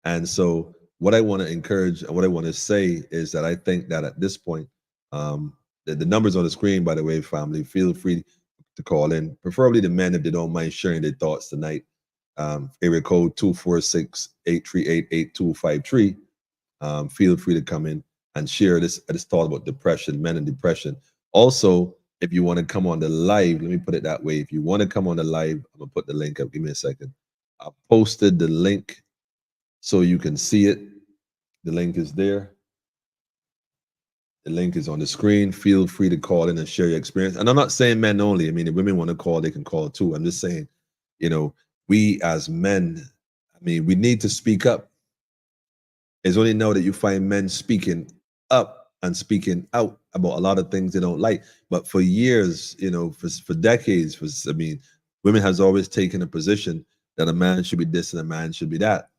And so what I want to encourage and what I want to say is that I think that at this point, the numbers on the screen, by the way, family, feel free to call in, preferably the men if they don't mind sharing their thoughts tonight. Area code 246-838-8253. Feel free to come in and share this thought about depression, men and depression. Also, if you want to come on the live, let me put it that way. If you want to come on the live, I'm gonna put the link up. Give me a second. I posted the link so you can see it. The link is there. The link is on the screen. Feel free to call in and share your experience. And I'm not saying men only. I mean, if women want to call, they can call too. I'm just saying, you know, we as men, I mean, we need to speak up. It's only now that you find men speaking up and speaking out about a lot of things they don't like. But for years, you know, for decades, women has always taken a position that a man should be this and a man should be that.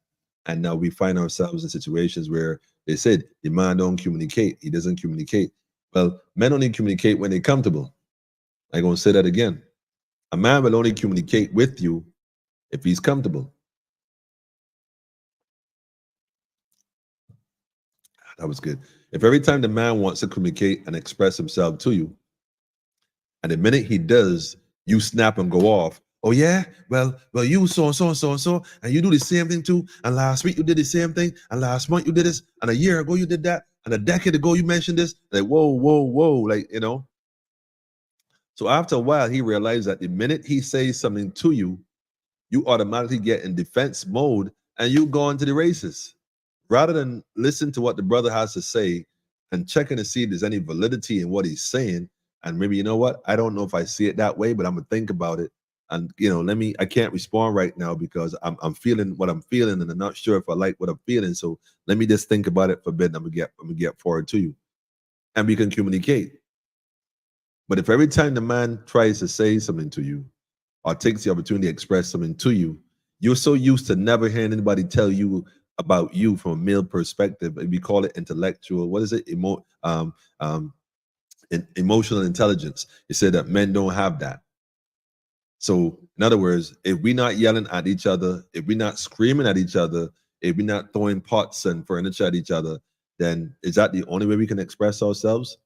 And now we find ourselves in situations where they said the man don't communicate, he doesn't communicate. Well, men only communicate when they're comfortable. I'm gonna say that again. A man will only communicate with you if he's comfortable. That was good. If every time the man wants to communicate and express himself to you, and the minute he does, you snap and go off. Oh yeah, well, you so and so and so and so, and you do the same thing too. And last week you did the same thing, and last month you did this, and a year ago you did that, and a decade ago you mentioned this. Like whoa, like you know. So after a while, he realized that the minute he says something to you, you automatically get in defense mode, and you go into the races. Rather than listen to what the brother has to say and checking to see if there's any validity in what he's saying, and maybe, you know what, I don't know if I see it that way, but I'm gonna think about it. And you know, I can't respond right now because I'm feeling what I'm feeling, and I'm not sure if I like what I'm feeling. So let me just think about it for a bit, and I'm gonna get forward to you. And we can communicate. But if every time the man tries to say something to you or takes the opportunity to express something to you, you're so used to never hearing anybody tell you about you from a male perspective. We call it intellectual. What is it? Emotional intelligence. You said that men don't have that. So in other words, if we're not yelling at each other, if we're not screaming at each other, if we're not throwing pots and furniture at each other, then is that the only way we can express ourselves?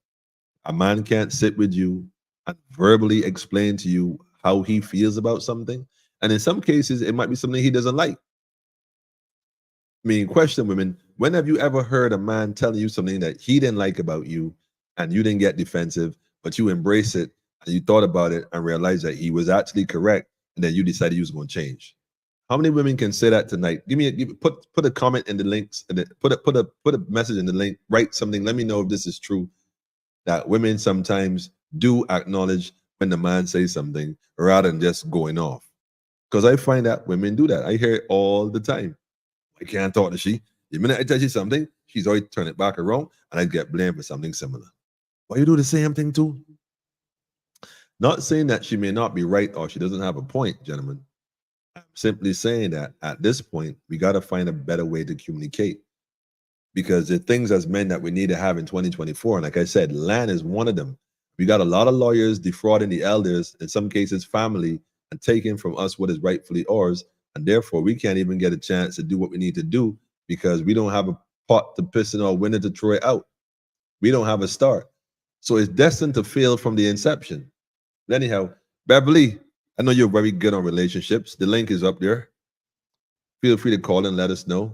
A man can't sit with you and verbally explain to you how he feels about something. And in some cases, it might be something he doesn't like. I mean, question women, when have you ever heard a man telling you something that he didn't like about you and you didn't get defensive, but you embrace it and you thought about it and realized that he was actually correct and then you decided you was going to change? How many women can say that tonight? Put a comment in the links and put a message in the link, write something, let me know if this is true, that women sometimes do acknowledge when the man says something rather than just going off. Because I find that women do that. I hear it all the time. I can't talk to she. The minute I tell you something, she's always turn it back around and I get blamed for something similar. Why you do the same thing too? Not saying that she may not be right or she doesn't have a point, gentlemen. I'm simply saying that at this point, we got to find a better way to communicate. Because the things as men that we need to have in 2024, and like I said, land is one of them. We got a lot of lawyers defrauding the elders, in some cases family, and taking from us what is rightfully ours. And therefore, we can't even get a chance to do what we need to do because we don't have a pot to piss in or winner to throw it out. We don't have a start. So it's destined to fail from the inception. Anyhow, Beverly, I know you're very good on relationships. The link is up there. Feel free to call and let us know.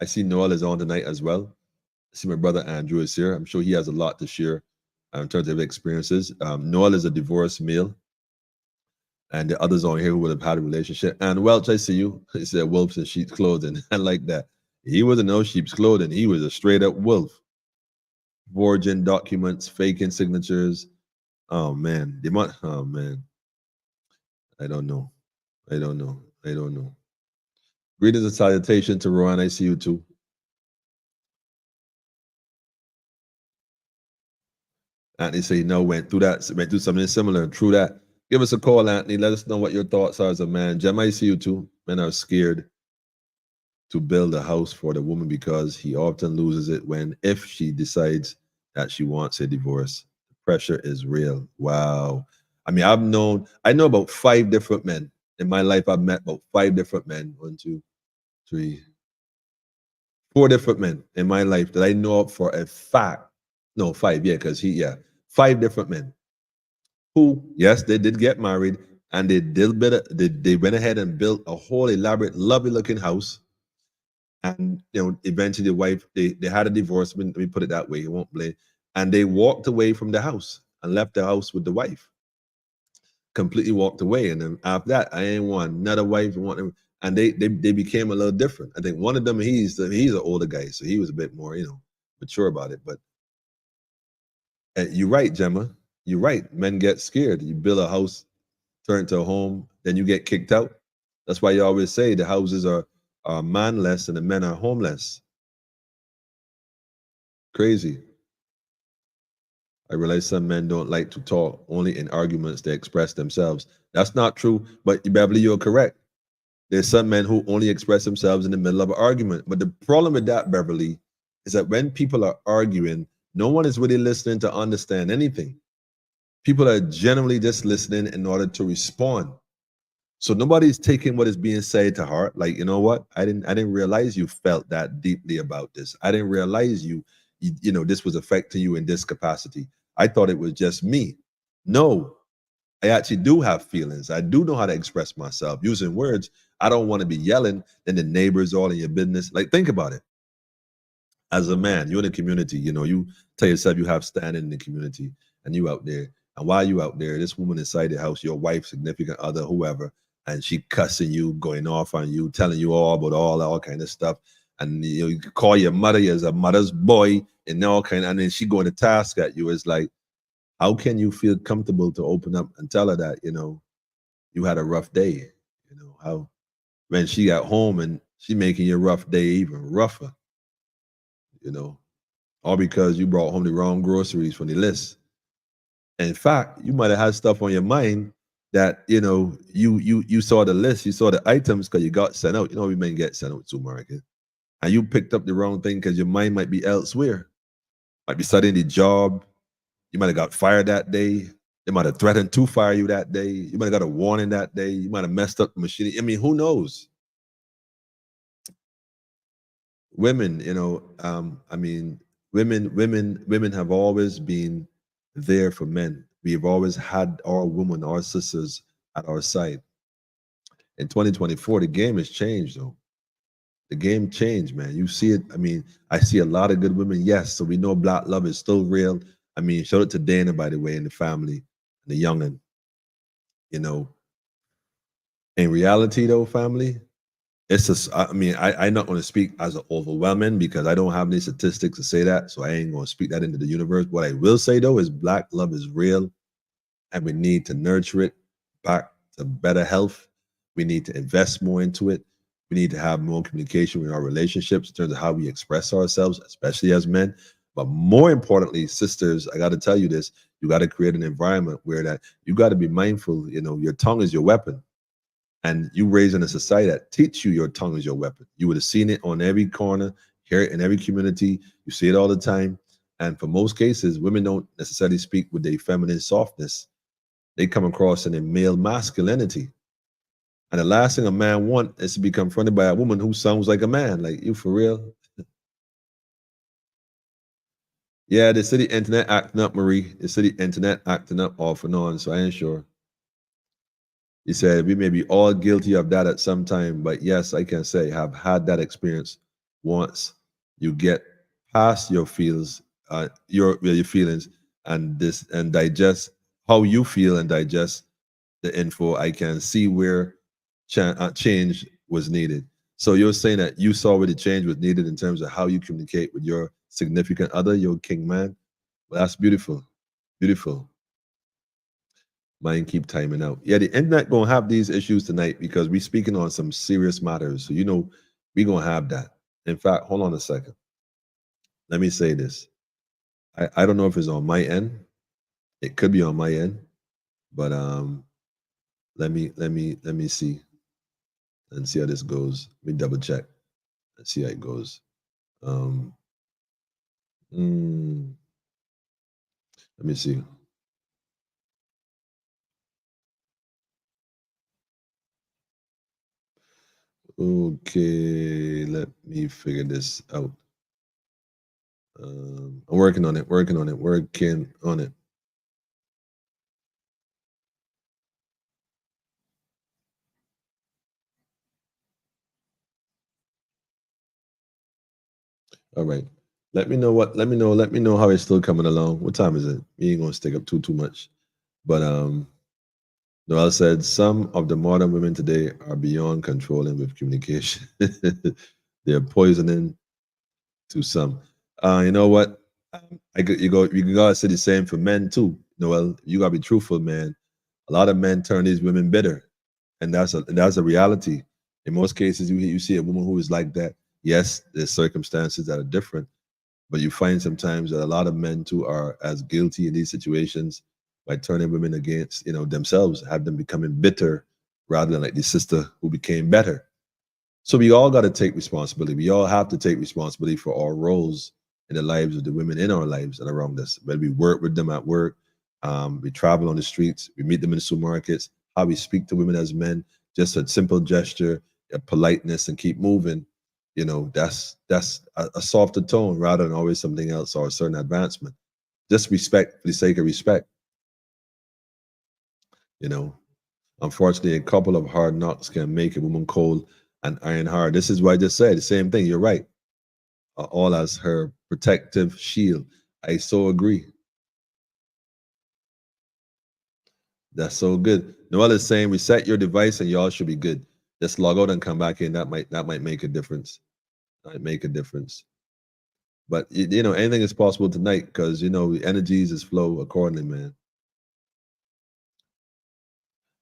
I see Noel is on tonight as well. I see my brother Andrew is here. I'm sure he has a lot to share in terms of experiences. Noel is a divorced male. And the others on here who would have had a relationship. And Welch, I see you. He said wolves in sheep's clothing. I like that. He wasn't no sheep's clothing. He was a straight up wolf. Forging documents, faking signatures. Oh man. Oh man. I don't know. I don't know. I don't know. Greetings and salutation to Rowan. I see you too. Anthony say no, went through something similar. True that. Give us a call, Anthony. Let us know what your thoughts are as a man. Jem, I see you too. Men are scared to build a house for the woman because he often loses it if she decides that she wants a divorce. The pressure is real. Wow. I mean, I know about 5 different men. In my life, I've met about 5 different men. 1, 2, 3, 4 different men in my life that I know of for a fact. No, 5, yeah, because 5 different men who, yes, they did get married and they went ahead and built a whole elaborate, lovely looking house. And eventually the wife, they had a divorce. Let me put it that way. It won't blame. And they walked away from the house and left the house with the wife. Completely walked away. And then after that, I ain't want another wife. And they became a little different. I think one of them, he's an older guy, so he was a bit more, mature about it. But you're right, Gemma. You're right. Men get scared. You build a house, turn it to a home, then you get kicked out. That's why you always say the houses are manless and the men are homeless. Crazy. I realize some men don't like to talk. Only in arguments they express themselves. That's not true, but Beverly, you're correct. There's some men who only express themselves in the middle of an argument. But the problem with that, Beverly, is that when people are arguing, no one is really listening to understand anything. People are generally just listening in order to respond. So nobody's taking what is being said to heart. Like, you know what? I didn't realize you felt that deeply about this. I didn't realize you this was affecting you in this capacity. I thought it was just me. No, I actually do have feelings. I do know how to express myself using words. I don't want to be yelling, then the neighbors all in your business. Like, think about it. As a man, you're in the community, you tell yourself you have standing in the community and you out there. And while you out there, this woman inside the house, your wife, significant other, whoever, and she cussing you, going off on you, telling you all about all kind of stuff. And you call your mother as a mother's boy and all kind of, and then she going to task at you. It's like, how can you feel comfortable to open up and tell her that, you had a rough day? How when she got home and she making your rough day even rougher, all because you brought home the wrong groceries from the list. In fact, you might have had stuff on your mind that you saw the list, you saw the items because you got sent out. We men get sent out to market, and you picked up the wrong thing because your mind might be elsewhere. Might be studying the job. You might have got fired that day. They might have threatened to fire you that day. You might have got a warning that day. You might have messed up the machine. I mean, who knows? Women, women have always been there for men. We've always had our women, our sisters at our side. In 2024, the game has changed, though. The game changed, man. You see it. I mean, I see a lot of good women. Yes, so we know Black love is still real. I mean, shout out to Dana, by the way, and the family, and the youngin'. In reality, though, family, it's just, I'm not going to speak as an overwhelming because I don't have any statistics to say that. So I ain't going to speak that into the universe. What I will say, though, is Black love is real and we need to nurture it back to better health. We need to invest more into it. We need to have more communication with our relationships in terms of how we express ourselves, especially as men. But more importantly, sisters, I got to tell you this, you got to create an environment where that you got to be mindful, your tongue is your weapon. And you raised in a society that teach you your tongue is your weapon. You would have seen it on every corner, hear it in every community. You see it all the time. And for most cases, women don't necessarily speak with their feminine softness. They come across in a male masculinity. And the last thing a man wants is to be confronted by a woman who sounds like a man. Like, you for real? Yeah, the city internet acting up, Marie. The city internet acting up off and on, so I ain't sure. He said, we may be all guilty of that at some time, but yes, I can say I've had that experience once. You get past your feels, your feelings and digest how you feel and digest the info, I can see where change was needed. So you're saying that you saw where the change was needed in terms of how you communicate with your significant other, your king man. Well, that's beautiful, beautiful. Mine keep timing out. Yeah, the internet gonna have these issues tonight because we speaking on some serious matters. So we gonna have that. In fact, hold on a second. Let me say this. I don't know if it's on my end. It could be on my end, but let me see and see how this goes. Let me double check and see how it goes. Let me see. Okay, let me figure this out. I'm working on it. All right. Let me know how it's still coming along. What time is it? We ain't gonna stick up too much. But Noel said some of the modern women today are beyond controlling with communication. They're poisoning to some. You know what? You gotta say the same for men too. Noel, you gotta be truthful, man. A lot of men turn these women bitter, and that's a reality. In most cases, you see a woman who is like that. Yes, there's circumstances that are different, but you find sometimes that a lot of men too are as guilty in these situations by turning women against themselves, have them becoming bitter rather than like the sister who became better. So we all got to take responsibility. We all have to take responsibility for our roles in the lives of the women in our lives and around us. Whether we work with them at work, we travel on the streets, we meet them in the supermarkets, how we speak to women as men, just a simple gesture, a politeness, and keep moving. That's a softer tone rather than always something else or a certain advancement. Just respect for the sake of respect. Unfortunately, a couple of hard knocks can make a woman cold and iron hard. This is what I just said. The same thing. You're right. All as her protective shield. I so agree. That's so good. Noel is saying reset your device and y'all should be good. Just log out and come back in. That might make a difference. Might make a difference. But anything is possible tonight because the energies is flow accordingly, man.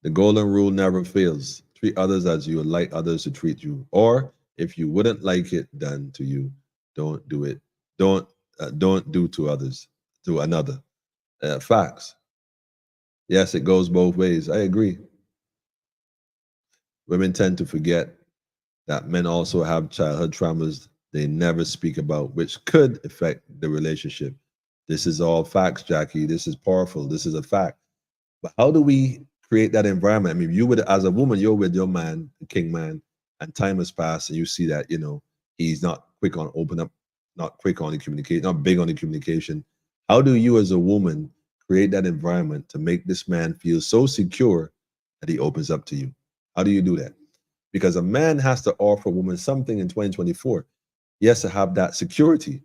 The golden rule never fails. Treat others as you would like others to treat you. Or if you wouldn't like it done to you, don't do it. Don't do to others, to another. Facts. Yes, it goes both ways. I agree. Women tend to forget that men also have childhood traumas they never speak about, which could affect the relationship. This is all facts, Jackie. This is powerful. This is a fact. But how do we create that environment? I mean, as a woman, you're with your man, the king man, and time has passed, and you see that he's not quick on open up, not quick on the communication, not big on the communication. How do you, as a woman, create that environment to make this man feel so secure that he opens up to you? How do you do that? Because a man has to offer a woman something in 2024. He has to have that security.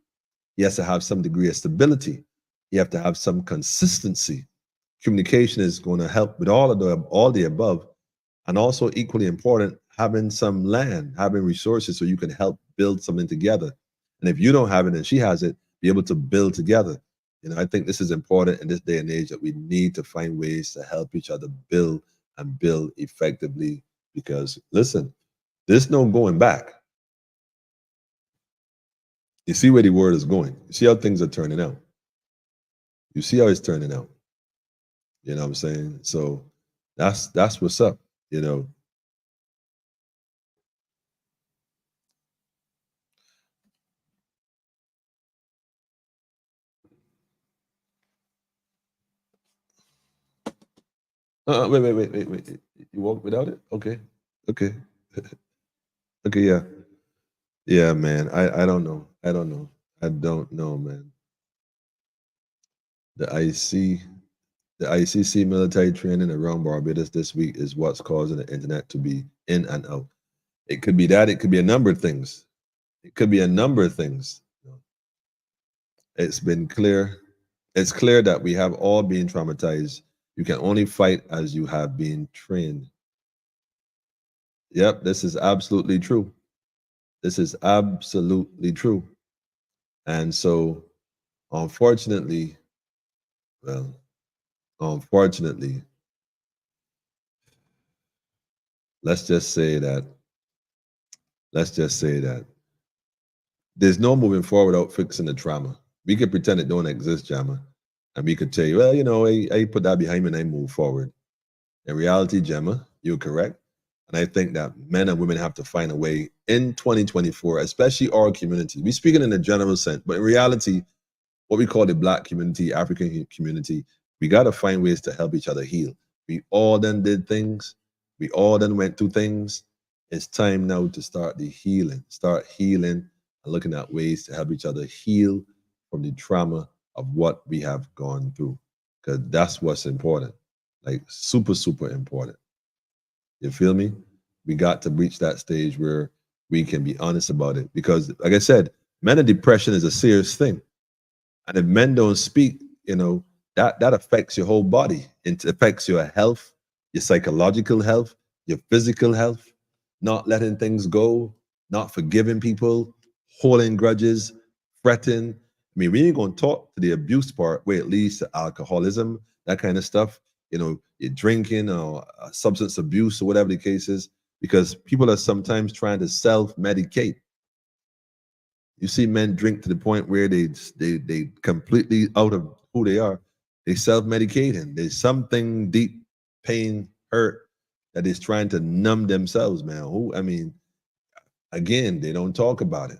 He has to have some degree of stability. You have to have some consistency. Communication is going to help with all the above, and also equally important, having some land, having resources so you can help build something together. And if you don't have it and she has it, be able to build together. I think this is important in this day and age that we need to find ways to help each other build and build effectively. Because listen, there's no going back. You see where the word is going. You see how things are turning out. You see how it's turning out. You know what I'm saying? So that's what's up, Wait. You walk without it? Okay. Okay, yeah. Yeah, man. I don't know. I don't know, man. The ICC military training around Barbados this week is what's causing the internet to be in and out. It could be that. It could be a number of things. It's been clear. It's clear that we have all been traumatized You can only fight as you have been trained. Yep, this is absolutely true. This is absolutely true. And so, unfortunately, well, unfortunately, let's just say that there's no moving forward without fixing the trauma. We could pretend it don't exist, Gemma, and we could tell you, well, you know, I put that behind me and I move forward. In reality, Gemma, you're correct. And I think that men and women have to find a way in 2024, especially our community. We're speaking in a general sense, but in reality, what we call the Black community, African community, we got to find ways to help each other heal. We all then did things. We all then went through things. It's time now to start healing and looking at ways to help each other heal from the trauma of what we have gone through. Because that's what's important, like super, super important. You feel me? We got to reach that stage where we can be honest about it. Because, like I said, mental depression is a serious thing. And if men don't speak, you know, that affects your whole body. It affects your health, your psychological health, your physical health, not letting things go, not forgiving people, holding grudges, fretting. I mean, we ain't gonna talk to the abuse part where it leads to alcoholism, that kind of stuff. You know, you're drinking or substance abuse or whatever the case is, because people are sometimes trying to self-medicate. You see men drink to the point where they completely out of who they are. They self-medicating. There's something deep, pain, hurt that is trying to numb themselves, man. I mean, again, they don't talk about it.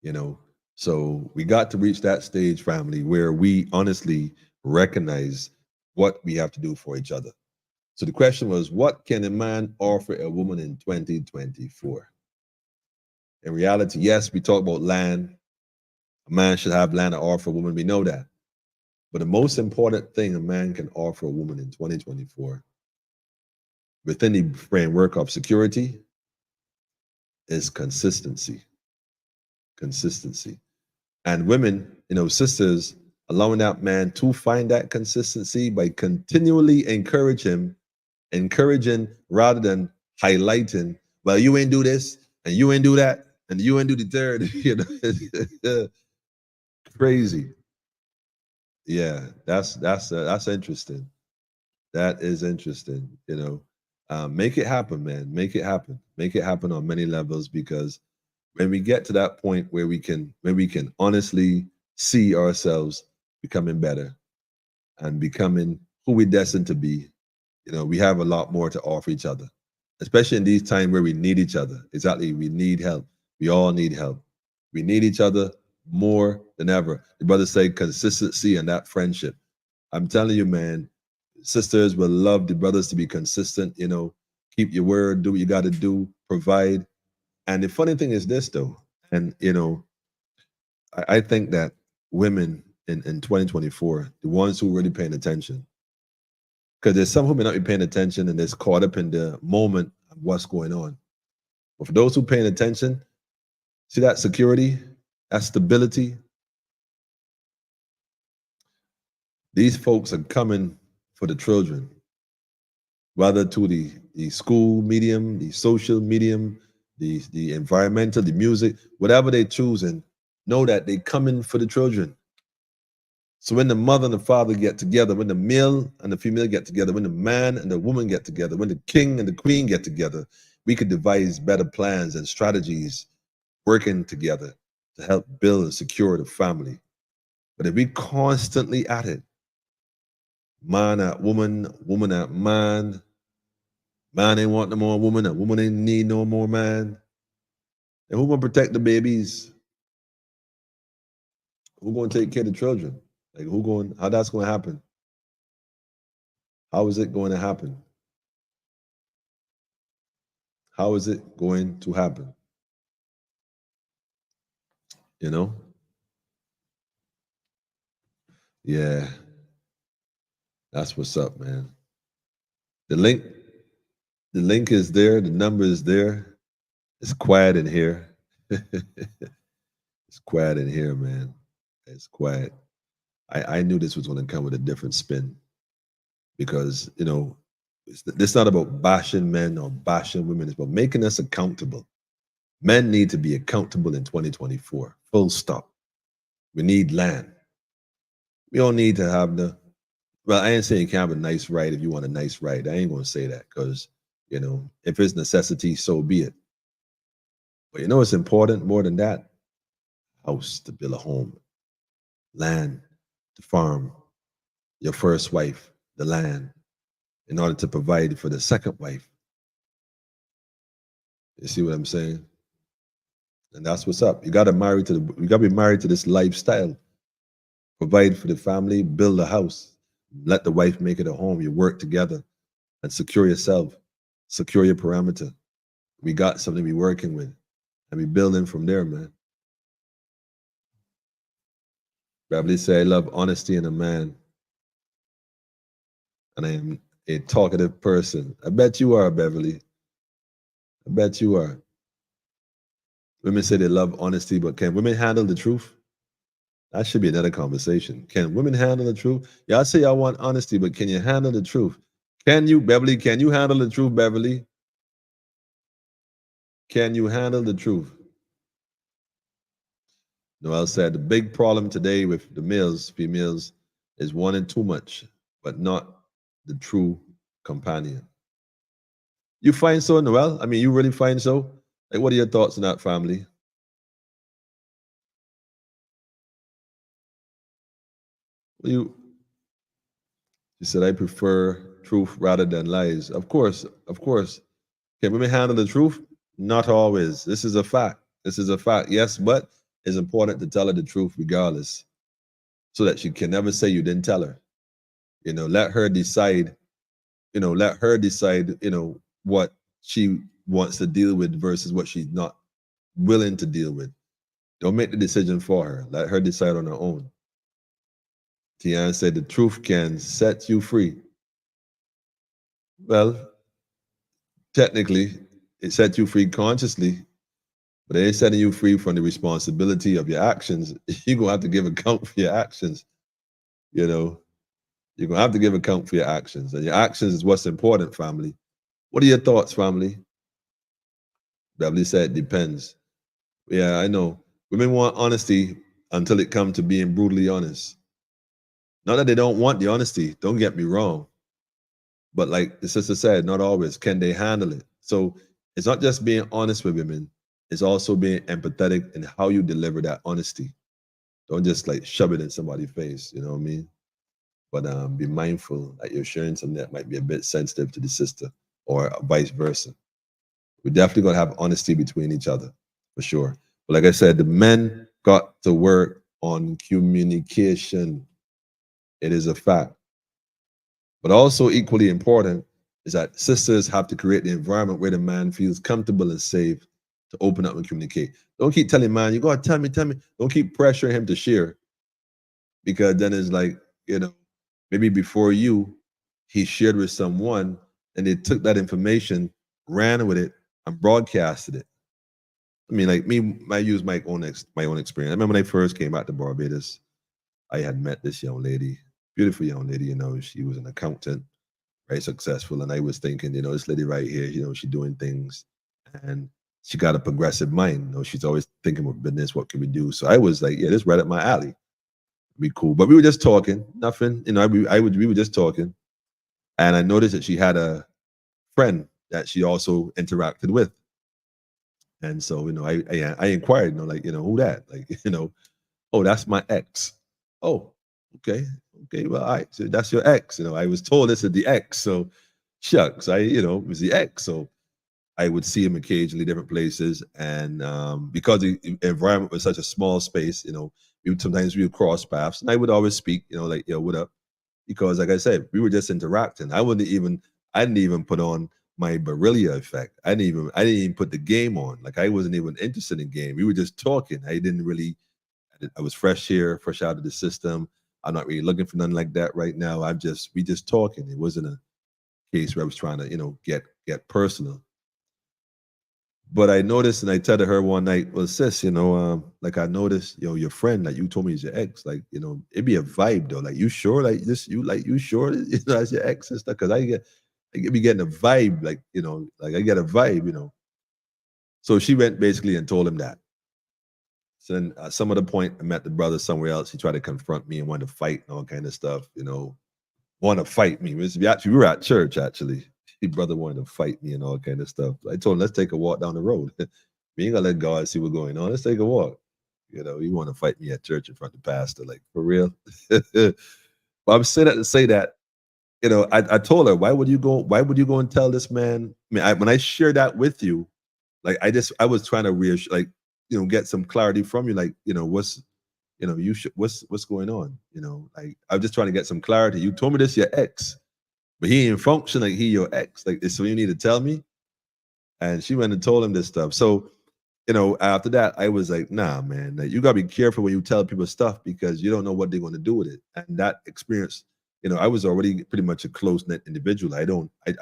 You know, so we got to reach that stage, family, where we honestly recognize what we have to do for each other. So the question was, what can a man offer a woman in 2024? In reality, yes, we talk about land. A man should have land to offer a woman. We know that. But the most important thing a man can offer a woman in 2024, within the framework of security, is consistency. Consistency. And women, you know, sisters, allowing that man to find that consistency by continually encouraging rather than highlighting, well, you ain't do this, and you ain't do that, and you ain't do the third. You know, crazy. Yeah, that's interesting. That is interesting. You know, make it happen, man. Make it happen. Make it happen on many levels, because when we get to that point where we can honestly see ourselves becoming better and becoming who we're destined to be, you know, we have a lot more to offer each other, especially in these times where we need each other. Exactly, we need help. We all need help. We need each other more than ever. The brothers say consistency and that friendship. I'm telling you, man, sisters will love the brothers to be consistent, you know, keep your word, do what you got to do, provide. And the funny thing is this, though, and, you know, I think that women in 2024, the ones who are really paying attention, because there's some who may not be paying attention and they're caught up in the moment of what's going on. But for those who are paying attention, see that security, that stability. These folks are coming for the children, whether to the school medium, the social medium, the environmental, the music, whatever they're choosing, know that they're coming for the children. So when the mother and the father get together, when the male and the female get together, when the man and the woman get together, when the king and the queen get together, we could devise better plans and strategies working together to help build and secure the family. But if we constantly at it, man at woman, woman at man, man ain't want no more woman, a woman ain't need no more man, and who gonna protect the babies? Who gonna take care of the children? Like, how that's gonna happen? How is it going to happen? How is it going to happen? You know? Yeah. That's what's up, man. The link is there, the number is there. It's quiet in here. It's quiet in here, man. It's quiet. I knew this was going to come with a different spin because, you know, it's not about bashing men or bashing women. It's about making us accountable. Men need to be accountable in 2024. Full stop. We need land. We don't need to have well, I ain't saying you can't have a nice ride if you want a nice ride. I ain't going to say that because, you know, if it's necessity, so be it. But you know what's important more than that? House to build a home, land to farm, your first wife, the land, in order to provide for the second wife. You see what I'm saying? And that's what's up. You gotta be married to this lifestyle. Provide for the family, build a house, let the wife make it a home. You work together and secure yourself, secure your parameter. We got something to be working with, and we building from there, man. Beverly say, I love honesty in a man, and I am a talkative person. I bet you are, Beverly. I bet you are. Women say they love honesty, but can women handle the truth? That should be another conversation. Can women handle the truth? Y'all say y'all want honesty, but can you handle the truth? Can you, Beverly? Can you handle the truth, Beverly? Can you handle the truth? Noel said the big problem today with the males, females, is wanting too much, but not the true companion. You find so, Noel? I mean, you really find so? Like, what are your thoughts on that, family? You said, I prefer truth rather than lies. Of course, of course. Can women handle the truth? Not always. This is a fact. This is a fact. Yes, but it's important to tell her the truth regardless, so that she can never say you didn't tell her. You know, let her decide, what she wants to deal with versus what she's not willing to deal with. Don't make the decision for her. Let her decide on her own. Tian said the truth can set you free. Well, technically, it set you free consciously, but it ain't setting you free from the responsibility of your actions. You're going to have to give account for your actions. You know, you're going to have to give account for your actions. And your actions is what's important, family. What are your thoughts, family? Beverly said, depends. Yeah, I know. Women want honesty until it comes to being brutally honest. Not that they don't want the honesty, don't get me wrong. But like the sister said, not always. Can they handle it? So it's not just being honest with women, it's also being empathetic in how you deliver that honesty. Don't just like shove it in somebody's face, you know what I mean? But be mindful that you're sharing something that might be a bit sensitive to the sister or vice versa. We're definitely gonna have honesty between each other, for sure. But like I said, the men got to work on communication. It is a fact. But also equally important is that sisters have to create the environment where the man feels comfortable and safe to open up and communicate. Don't keep telling man, you gotta tell me. Don't keep pressuring him to share. Because then it's like, maybe before you, he shared with someone and they took that information, ran with it, and broadcasted it. I mean, like me, I use my own experience. I remember when I first came out to Barbados, I had met this young lady, beautiful young lady, she was an accountant, very successful. And I was thinking, this lady right here, she's doing things and she got a progressive mind. She's always thinking about business, what can we do? So I was like, yeah, this is right up my alley. Be cool. But we were just talking, nothing, we were just talking. And I noticed that she had a friend that she also interacted with. And so, I inquired, who that? Like, oh, that's my ex. Oh, okay. Well, all right. So that's your ex. I was told this is the ex. So shucks, it was the ex. So I would see him occasionally, different places. And because the environment was such a small space, sometimes we would cross paths and I would always speak, what up? Because like I said, we were just interacting. I didn't even put on my Barilla effect. I didn't even put the game on. Like I wasn't even interested in game. We were just talking. I was fresh here, fresh out of the system. I'm not really looking for nothing like that right now. We just talking. It wasn't a case where I was trying to, get personal. But I noticed, and I said to her one night, well, sis, like I noticed, your friend, like you told me is your ex, like, it'd be a vibe though. Like, you sure, like this, you sure, that's your ex and stuff? Cause I be getting a vibe, like, like I get a vibe. So she went basically and told him that. So then some of the point, I met the brother somewhere else. He tried to confront me and wanted to fight and all kind of stuff, want to fight me. We were at church, actually. His brother wanted to fight me and all kind of stuff. I told him, let's take a walk down the road. We ain't gonna let God see what's going on. Let's take a walk. He want to fight me at church in front of the pastor, like, for real. But I'm saying that to say that, I told her, why would you go and tell this man? I mean, when I share that with you, like, I was trying to reassure, like, get some clarity from you, like, what's going on? Like, I'm just trying to get some clarity. You told me this your ex, but he ain't function like he your ex. Like, so you need to tell me. And she went and told him this stuff. So, after that, I was like, nah, man, like, you gotta be careful when you tell people stuff because you don't know what they're going to do with it. And that experience, I was already pretty much a close-knit individual. I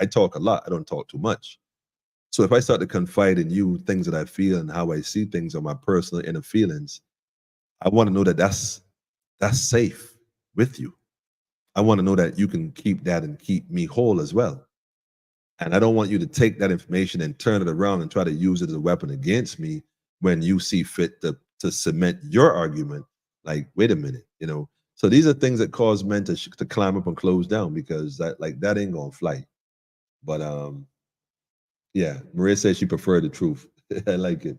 talk a lot. I don't talk too much. So if I start to confide in you things that I feel and how I see things or my personal inner feelings, I want to know that that's safe with you. I want to know that you can keep that and keep me whole as well. And I don't want you to take that information and turn it around and try to use it as a weapon against me when you see fit to cement your argument. Like, wait a minute, So these are things that cause men to climb up and close down because that ain't gonna fly. But yeah, Maria says she preferred the truth. I like it.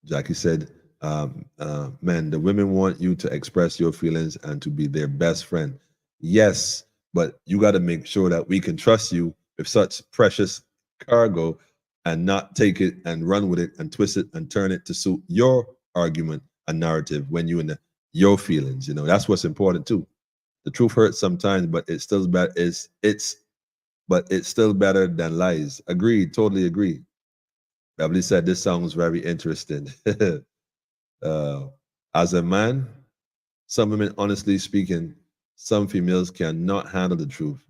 Jackie said, man, the women want you to express your feelings and to be their best friend. Yes, but you got to make sure that we can trust you with such precious cargo and not take it and run with it and twist it and turn it to suit your argument and narrative when you're in your feelings. That's what's important too. The truth hurts sometimes, but it's still better. But it's still better than lies. Agreed, totally agree. Beverly said this sounds very interesting. As a man, some women, honestly speaking, some females cannot handle the truth.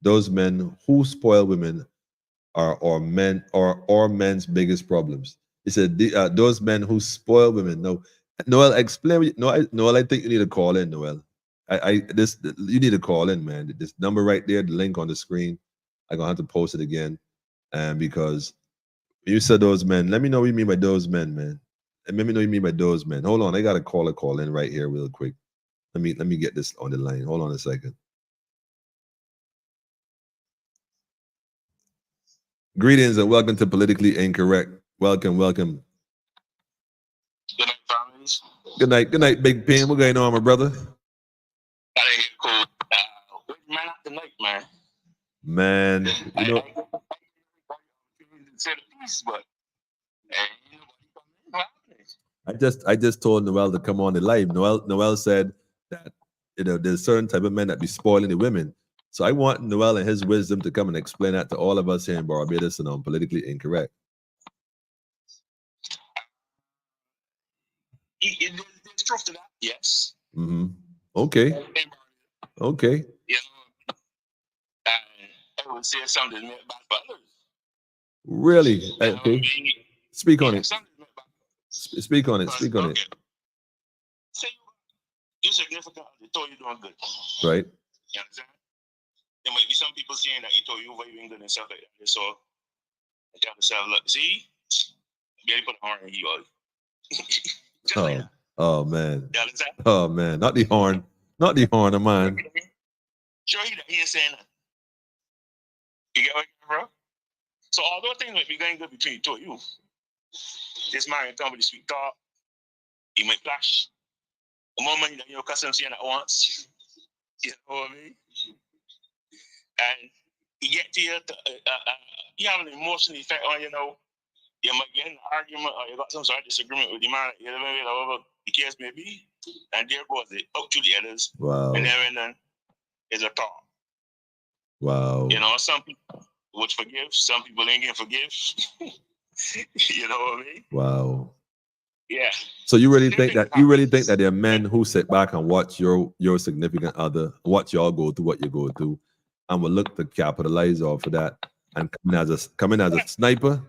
Those men who spoil women are men's biggest problems. He said those men who spoil women. No, Noel, explain. Noel, I think you need to call in, Noel. You need to call in, man. This number right there, the link on the screen. I'm gonna have to post it again, and because you said those men, let me know what you mean by those men, man. And let me know what you mean by those men. Hold on, I got a call in right here, real quick. Let me get this on the line. Hold on a second. Greetings and welcome to Politically Incorrect. Welcome. Good night, families. Good night, Big Pen. What's going on, my brother? That ain't cool. Man, not tonight, man. Man, Say the peace, but I just told Noel to come on the live. Noel said that there's certain type of men that be spoiling the women. So I want Noel and his wisdom to come and explain that to all of us here in Barbados and on Politically Incorrect. There's truth to that, yes. Mm-hmm. Okay. You know, I would say something made bad for others. Really? Okay. Speak on it. Speak on it. Say you're significant, they told you doing good. Right. You understand? There might be some people saying that you told you vibing good and stuff like that. So I tell myself, look, see, barely put a horn in you. Oh man. You understand? Oh man. Not the horn of mine. Sure, he ain't saying that. You get what I mean, bro? So although things might be going good between the two of you, this man can come with the sweet talk, he might clash. The more money that you're accustomed to seeing at once, you know what I mean? And you get to you have an emotional effect on, you might get in an argument or you got some sort of disagreement with the man, whatever the case may be, and there goes it up to the others. Wow. And then it's a talk. Wow. Some people would forgive, some people ain't gonna forgive. You know what I mean? Wow. Yeah. So you really think that there are men who sit back and watch your significant other, watch y'all go through what you go through, and will look to capitalize off of that and come in as a sniper.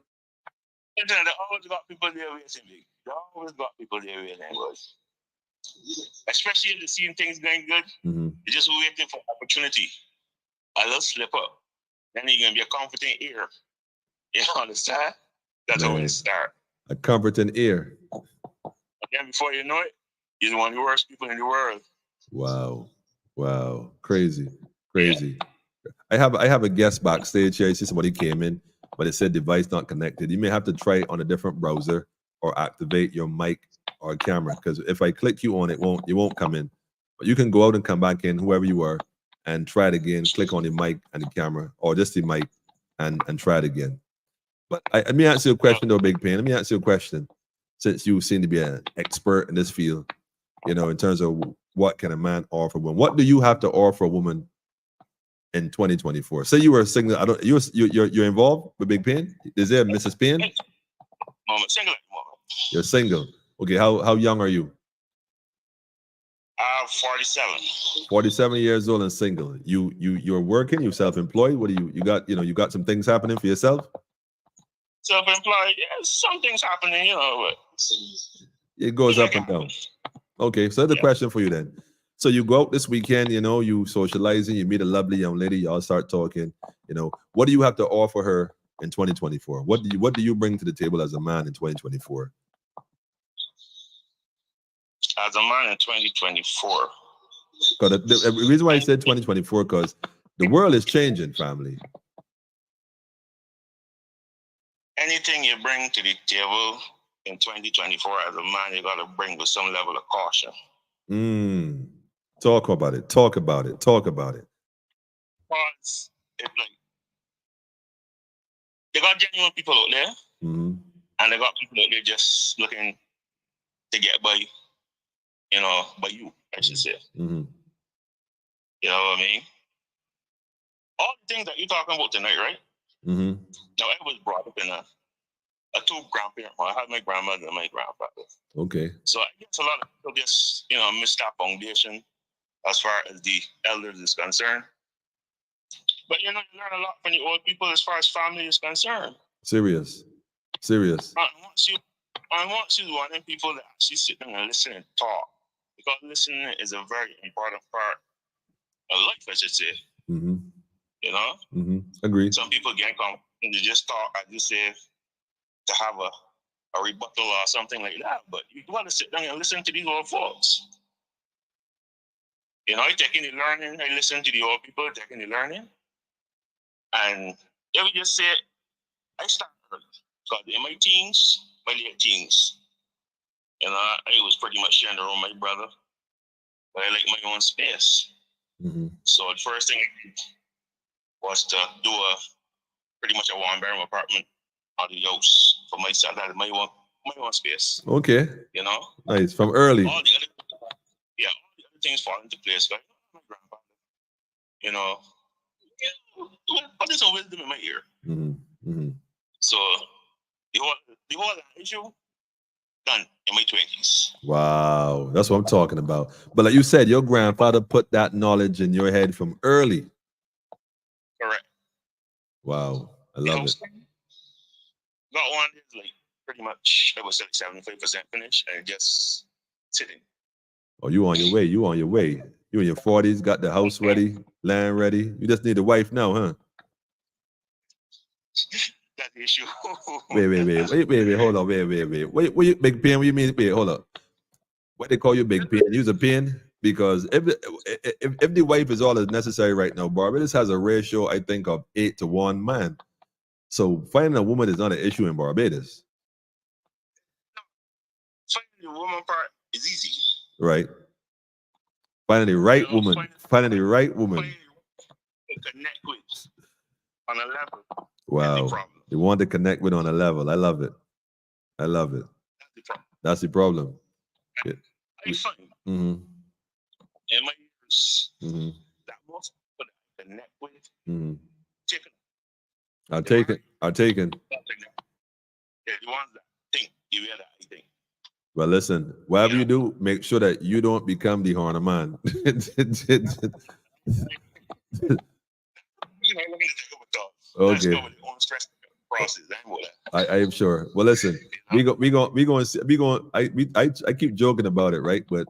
They always got people there waiting, big. They always got people there waiting, boys. Especially if they seeing things going good, they're just waiting for opportunity. A little slip up. Then you're gonna be a comforting ear. You understand? That's how it start. A comforting ear. And then before you know it, you're one of the worst people in the world. Wow. Wow. Crazy. Crazy. Yeah. I have a guest backstage here. I see somebody came in, but it said device not connected. You may have to try it on a different browser or activate your mic or camera, because if I click you on it, you won't come in. But you can go out and come back in, whoever you are, and try it again. Click on the mic and the camera, or just the mic, and try it again. But let me ask you a question, though, Big Pain. Let me ask you a question, since you seem to be an expert in this field, you know, in terms of what can a man offer a woman. What do you have to offer a woman in 2024? Say you were a single. You're involved with Big Pain. Is there a Mrs. Pain? Single at the moment. You're single. Okay. How young are you? 47. 47 years old and single. You're working. You're self-employed. What do you got? You got some things happening for yourself. Self-employed. Yeah, some things happening. You know, but it goes up and down. Okay. So the question for you then. So you go out this weekend, you know, you socializing, you meet a lovely young lady, y'all start talking, you know, what do you have to offer her in 2024? What do you bring to the table as a man in 2024? As a man in 2024. Because the reason why I said 2024, because the world is changing, family. Anything you bring to the table in 2024 as a man, you got to bring with some level of caution. Talk about it. Talk about it. Talk about it. Because they got genuine people out there, and they got people out there just looking to get by, you know, by you, I should say. You know what I mean? All the things that you're talking about tonight, right? Now, I was brought up in a two-grandparent home. I had my grandmother and my grandfather. Okay. So I guess a lot of people just, you know, miss that foundation as far as the elders is concerned. But, you know, you learn a lot from the old people as far as family is concerned. Serious. And once you want people to actually sit down and listen and talk, because listening is a very important part of life, I should say. You know? Agreed. Some people get come and they just talk, as you say, to have a rebuttal or something like that. But you want to sit down and listen to these old folks. You know, I taking the learning, I listen to the old people taking the learning. And they would just say, I started early. Because in my teens, my late teens, you know, I was pretty much sharing around my brother. But I like my own space. So the first thing I did was to do pretty much a one-bedroom apartment on the house for myself. I had my own space. Okay. You know? Nice. From early. All the other things fall into place. Like my grandfather, you know, put some wisdom in my ear. So the whole issue done in my 20s. Wow, that's what I'm talking about. But like you said, your grandfather put that knowledge in your head from early. Correct. Wow, I love it. Got one is like pretty much, I was 75% finished and just sitting. Oh, you on your way. You on your way. You in your 40s, got the house ready, land ready. You just need a wife now, huh? That's the issue. Wait. Hold on. Wait. What you Big Pain? What you mean? Wait, hold up. What they call you Big Pain? Use a pin? Because if the wife is all that's necessary right now, Barbados has a ratio, I think, of 8 to 1, man. So finding a woman is not an issue in Barbados. Finding the woman part is easy. Right. Finding the right woman. Finding the right woman. Connect with on a level. Wow. You want to connect with on a level. I love it. That's the problem. Yeah. I find in my years that most people that connect with are taken. Yeah, the ones that think the way that I think. Well, listen, whatever you do, make sure that you don't become the horner man. Okay. I am sure. Well, listen, I keep joking about it, right? But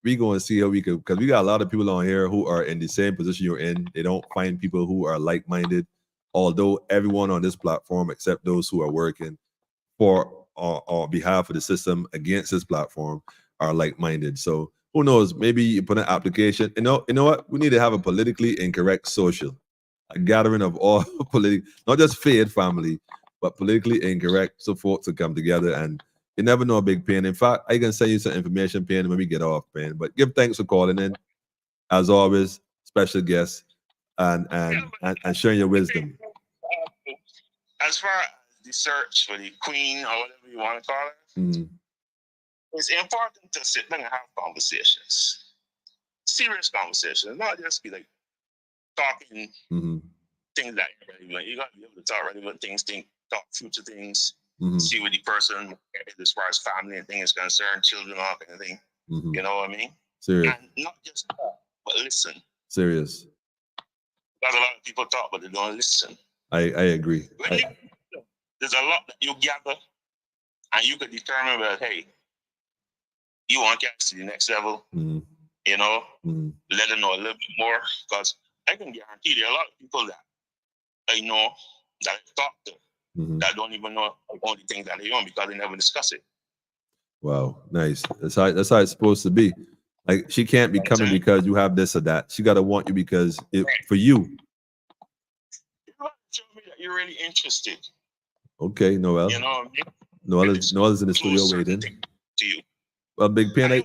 we going to see how we could, because we got a lot of people on here who are in the same position you're in. They don't find people who are like-minded, although everyone on this platform, except those who are working for on behalf of the system against this platform, are like-minded. So who knows? Maybe you put an application. You know what? We need to have a politically incorrect social, a gathering of all not just faith family, but politically incorrect, so folks to come together. And you never know, Big Pen. In fact, I can send you some information, Pen, when we get off, Pen. But give thanks for calling in, as always, special guests, and sharing your wisdom. As far as the search for the queen or whatever you want to call her, it's important to sit down and have conversations, serious conversations, not just be like talking things that you got to be able to talk relevant things, talk future things, see what the person as far as family and things is concerned, children, all kind of thing. You know what I mean? Serious. And not just talk, but listen. Serious. Because a lot of people talk, but they don't listen. I agree. There's a lot that you gather, and you could determine that, hey, you want to get to the next level, you know, let them know a little bit more. Because I can guarantee there are a lot of people that I know that I talk to that don't even know all the things that they own because they never discuss it. Wow, nice. That's how it's supposed to be. Like, she can't be coming because you have this or that. She got to want you because for you. You have to show me that you're really interested. Okay, Noel. You know what I mean? Noel's in the studio waiting. To you. Well, Big Pen,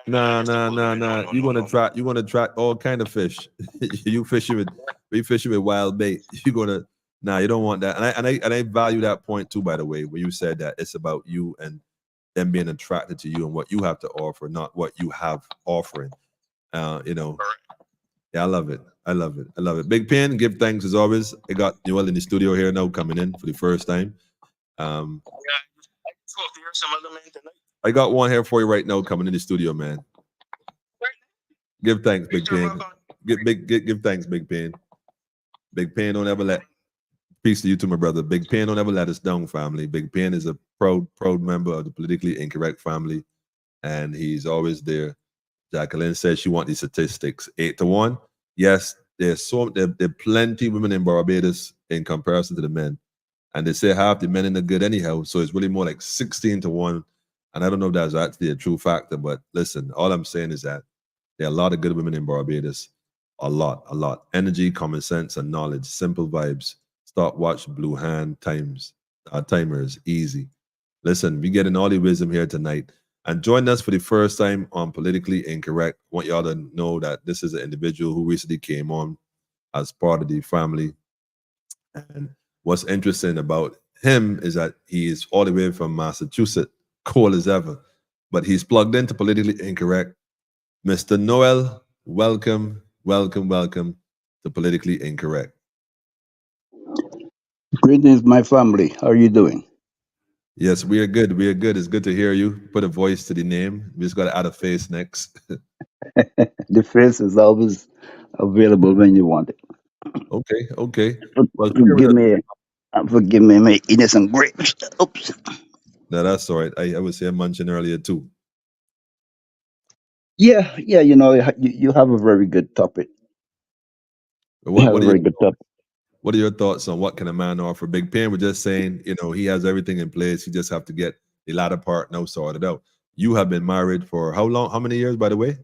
Nah. You're gonna try all kind of fish. We fishing with wild bait. You're gonna you don't want that. And I value that point too, by the way, where you said that it's about you and them being attracted to you and what you have to offer, not what you have offering. You know. Yeah, I love it. I love it. Big Pen, give thanks as always. I got Noel in the studio here now, coming in for the first time. I got one here for you right now, coming in the studio, man. Give thanks, Big Pen. Give thanks, Big Pen. Big Pen don't ever let. Peace to you too, my brother. Big Pen don't ever let us down, family. Big Pen is a proud member of the politically incorrect family, and he's always there. Jacqueline says she wants these statistics 8-1. Yes, there are plenty of women in Barbados in comparison to the men, and they say half the men in the good anyhow. So it's really more like 16-1. And I don't know if that's actually a true factor, but listen, all I'm saying is that there are a lot of good women in Barbados. A lot. Energy, common sense, and knowledge. Simple vibes. Stopwatch, blue hand, timers, easy. Listen, we getting all the wisdom here tonight. And join us for the first time on Politically Incorrect. I want y'all to know that this is an individual who recently came on as part of the family. And what's interesting about him is that he is all the way from Massachusetts, cold as ever, but he's plugged into Politically Incorrect. Mr. Noel, welcome to Politically Incorrect. Greetings, my family. How are you doing? Yes, we are good. We are good. It's good to hear you. Put a voice to the name. We just got to add a face next. The face is always available when you want it. Okay. Well, forgive me, I'm eating some grapes. Oops. No, that's all right. I was here munching earlier too. Yeah. You know, you have a very good topic. What are your thoughts on what can a man offer? Big Pen was just saying, you know, he has everything in place. You just have to get the latter part now sorted out. You have been married for how long? How many years, by the way?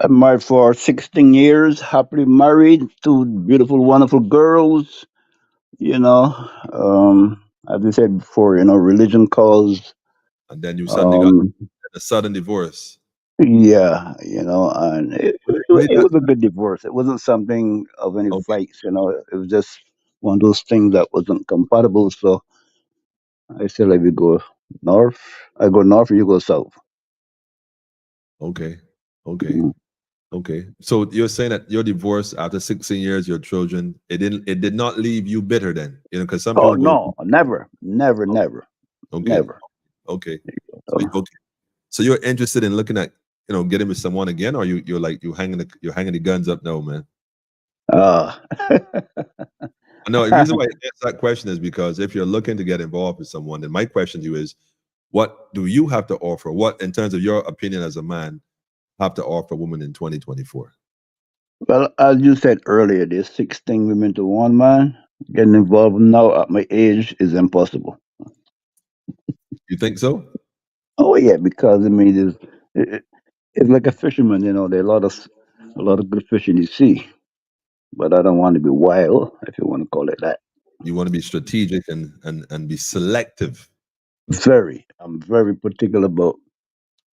I'm married for 16 years, happily married, 2 beautiful, wonderful girls. You know, as I said before, you know, religion calls. And then you suddenly got a sudden divorce. Yeah, you know, and it was a good divorce. It wasn't something of any fights, you know. It was just one of those things that wasn't compatible. So I said, let me go north. I go north, you go south. Okay. So you're saying that your divorce after 16 years, your children, it did not leave you bitter then, you know, because some people. Oh no, never. Okay. Never. Okay. So you're interested in looking at, you know, getting with someone again, or you're hanging the guns up now, man? No, the reason why I ask that question is because if you're looking to get involved with someone, then my question to you is, what do you have to offer? What, in terms of your opinion as a man, have to offer women in 2024? Well, as you said earlier, there's 16 women to one man. Getting involved now at my age is impossible. You think so? Oh yeah, because I mean, it's like a fisherman. You know, there are a lot of good fish in the sea, but I don't want to be wild, if you want to call it that. You want to be strategic and be selective. I'm very particular about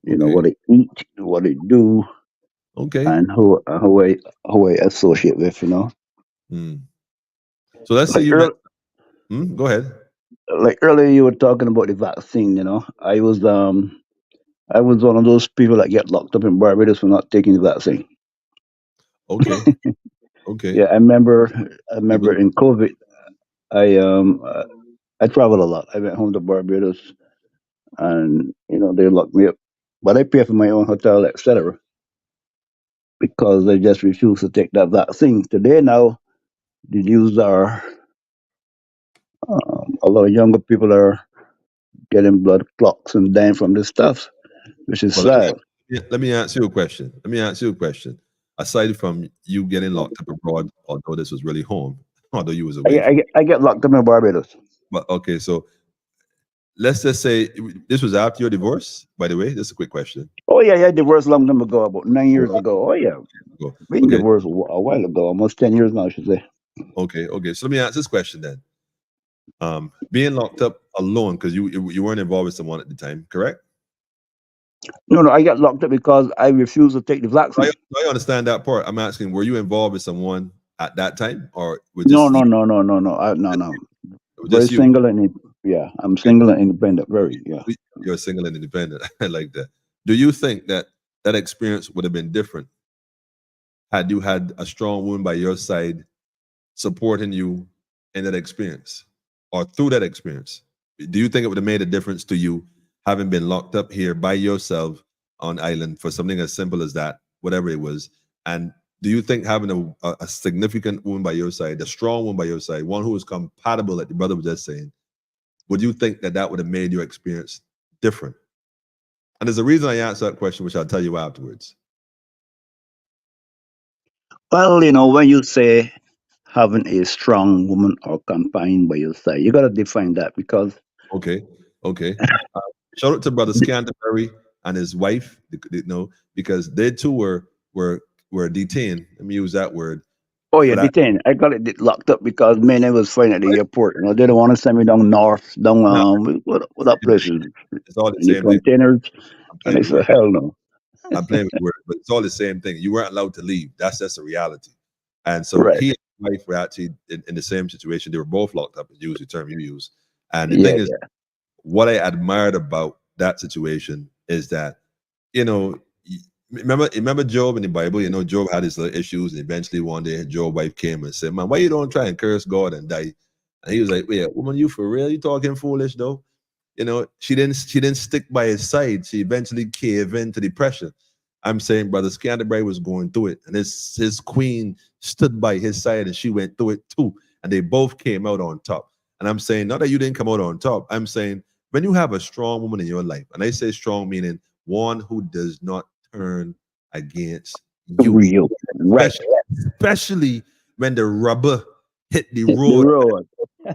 Okay. what I eat, what I do, Okay. and who I associate with. So let's say Like you met. Go ahead. like earlier, you were talking about the vaccine. I was one of those people that get locked up in Barbados for not taking the vaccine. Okay. Okay. Yeah, I remember. In COVID, I traveled a lot. I went home to Barbados, and they locked me up, but I pay for my own hotel, etc. Because they just refused to take that vaccine. Today, now the news are a lot of younger people are getting blood clots and dying from this stuff, which is Well, sad. let me ask you a question. Aside from you getting locked up abroad, although this was really home, although you was away from. I get locked up in Barbados. But okay, so let's just say this was after your divorce. By the way, this is a quick question. Oh yeah, divorced long time ago, about 9 years ago. Oh yeah, been Okay. divorced a while ago, almost 10 years now, I should say. Okay. So let me ask this question then. Being locked up alone because you weren't involved with someone at the time, correct? No, I got locked up because I refused to take the vaccine. I understand that part. I'm asking, were you involved with someone at that time, or was No. just No. Very just you? single and yeah, I'm single and independent. Very, yeah. You're single and independent. I like that. Do you think that experience would have been different had you had a strong woman by your side supporting you in that experience or through that experience? Do you think it would have made a difference to you having been locked up here by yourself on island for something as simple as that, whatever it was? And do you think having a significant woman by your side, a strong woman by your side, one who is compatible, like the brother was just saying, would you think that would have made your experience different? And there's a reason I asked that question, which I'll tell you afterwards. Well, when you say having a strong woman or companion by your side, you got to define that because. Okay. Shout out to Brother Scanterbury and his wife, because they too were detained. Let me use that word. Oh yeah, detained. I got it locked up because man, I was fine at the airport. They don't want to send me down north, down what that place is. It's all the in the same containers. thing. And I said, hell no. I'm playing with words, but it's all the same thing. You weren't allowed to leave. That's a reality. And so Right. he and his wife were actually in the same situation. They were both locked up, use the term you use. And the thing is, what I admired about that situation is that, remember Job in the Bible, Job had his little issues, and eventually one day Job's wife came and said, man, why you don't try and curse God and die? And he was like, wait, woman, you for real? You talking foolish though? She didn't stick by his side. She eventually caved into the pressure. I'm saying Brother Scanterbury was going through it, and his queen stood by his side, and she went through it too, and they both came out on top. And I'm saying, not that you didn't come out on top. I'm saying when you have a strong woman in your life, and I say strong meaning one who does not turn against you, real, right? Especially when the rubber hit the road.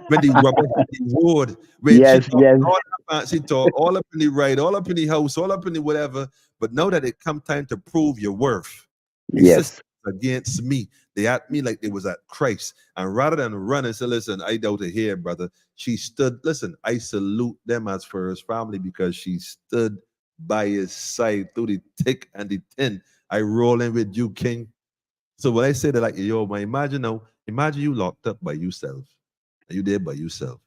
When the rubber hit the road, when she talk all that fancy talk, all up in the right, all up in the house, all up in the whatever. But now that it come time to prove your worth, yes, against me, they at me like they was at Christ. And rather than run and say, listen, I doubt it here, brother. She stood, listen, I salute them as for his family because she stood by his side through the thick and the thin. I roll in with you, King. So when I say that, like, yo, man, imagine you locked up by yourself. And you there by yourself.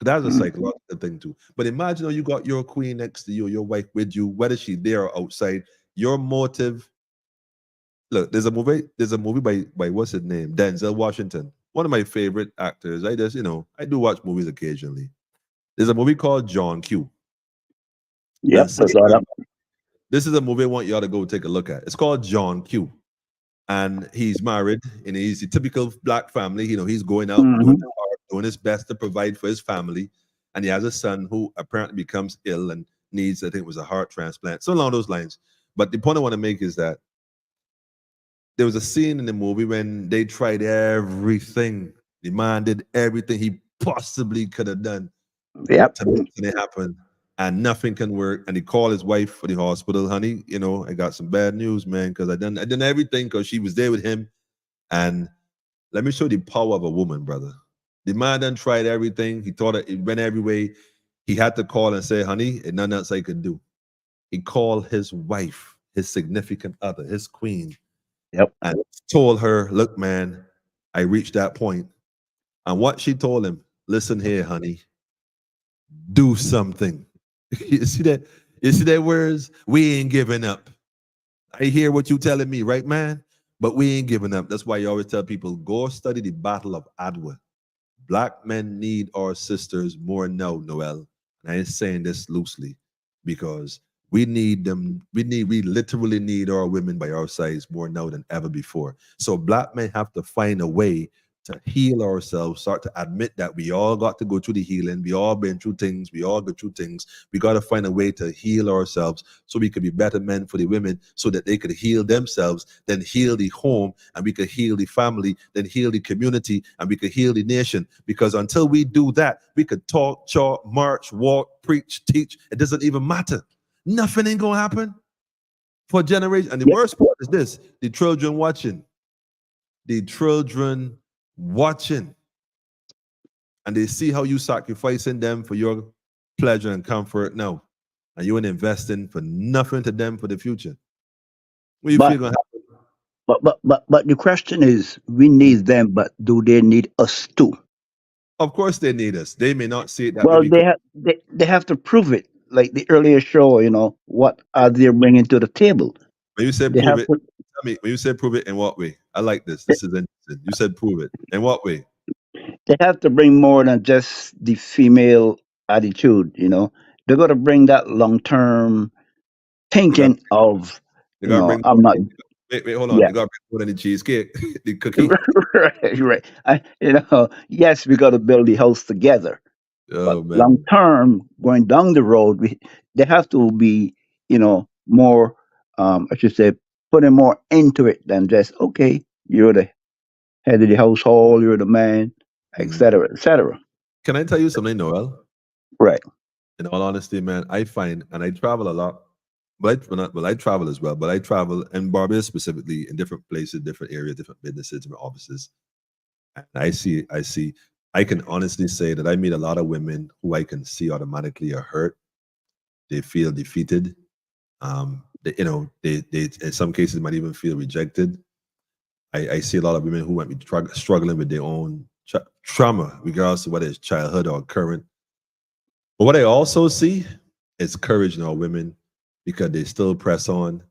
That's a psychological thing too. But imagine you got your queen next to you, your wife with you, whether she there or outside. Your motive. Look, there's a movie by what's his name? Denzel Washington. One of my favorite actors. I do watch movies occasionally. There's a movie called John Q. Yep, this is a movie I want y'all to go take a look at. It's called John Q. and he's married, and he's a typical black family. You know, he's going out doing his best to provide for his family, and he has a son who apparently becomes ill and needs, I think it was a heart transplant, so along those lines. But the point I want to make is that there was a scene in the movie when they tried everything. The man did everything he possibly could have done to make it happen, and nothing can work. And he called his wife for the hospital. Honey, you know, I got some bad news, man, because I done everything because she was there with him. And let me show you the power of a woman, brother. The man done tried everything. He thought it went every way. He had to call and say, honey, and nothing else I could do. He called his wife, his significant other, his queen, and told her, look, man, I reached that point. And what she told him, listen here, honey, do something. You see that? You see that words? We ain't giving up. I hear what you telling me, right, man? But we ain't giving up. That's why you always tell people, go study the Battle of Adwa. Black men need our sisters more now, Noel. And I ain't saying this loosely because we need them. We literally need our women by our sides more now than ever before. So black men have to find a way to heal ourselves, start to admit that we all got to go through the healing. We all been through things. We all go through things. We got to find a way to heal ourselves so we could be better men for the women so that they could heal themselves, then heal the home, and we could heal the family, then heal the community, and we could heal the nation. Because until we do that, we could talk, march, walk, preach, teach. It doesn't even matter. Nothing ain't going to happen for a generation. And the worst part is this, the children watching. The children watching, and they see how you sacrificing them for your pleasure and comfort now, and you ain't investing for nothing to them for the future. What do you feel gonna happen? But the question is, we need them, but do they need us too? Of course they need us. They may not see it that Well, way. they have to prove it. Like the earlier show, you know, what are they bringing to the table? When you said They prove have it, to, tell me, when you said prove it, in what way? I like this. This is interesting. You said prove it. In what way? they have to bring more than just the female attitude, you know. They're gonna bring that long term thinking of, They you gotta know, bring I'm not wait, hold on. yeah. They gotta bring more than the cheesecake, the cookie. Right. You know, yes, we got to build the house together, but Oh man. long term, going down the road, they have to be, you know, more, I should say, putting more into it than just, okay, you're the head of the household, you're the man, et cetera, et cetera. Can I tell you something, Noel? Right. In all honesty, man, I find, and I travel a lot, but I travel as well, but I travel in Barbados specifically in different places, different areas, different businesses, different offices. And I can honestly say that I meet a lot of women who I can see automatically are hurt. They feel defeated. They in some cases might even feel rejected. I see a lot of women who might be struggling with their own trauma, regardless of whether it's childhood or current. But what I also see is courage in our women because they still press on,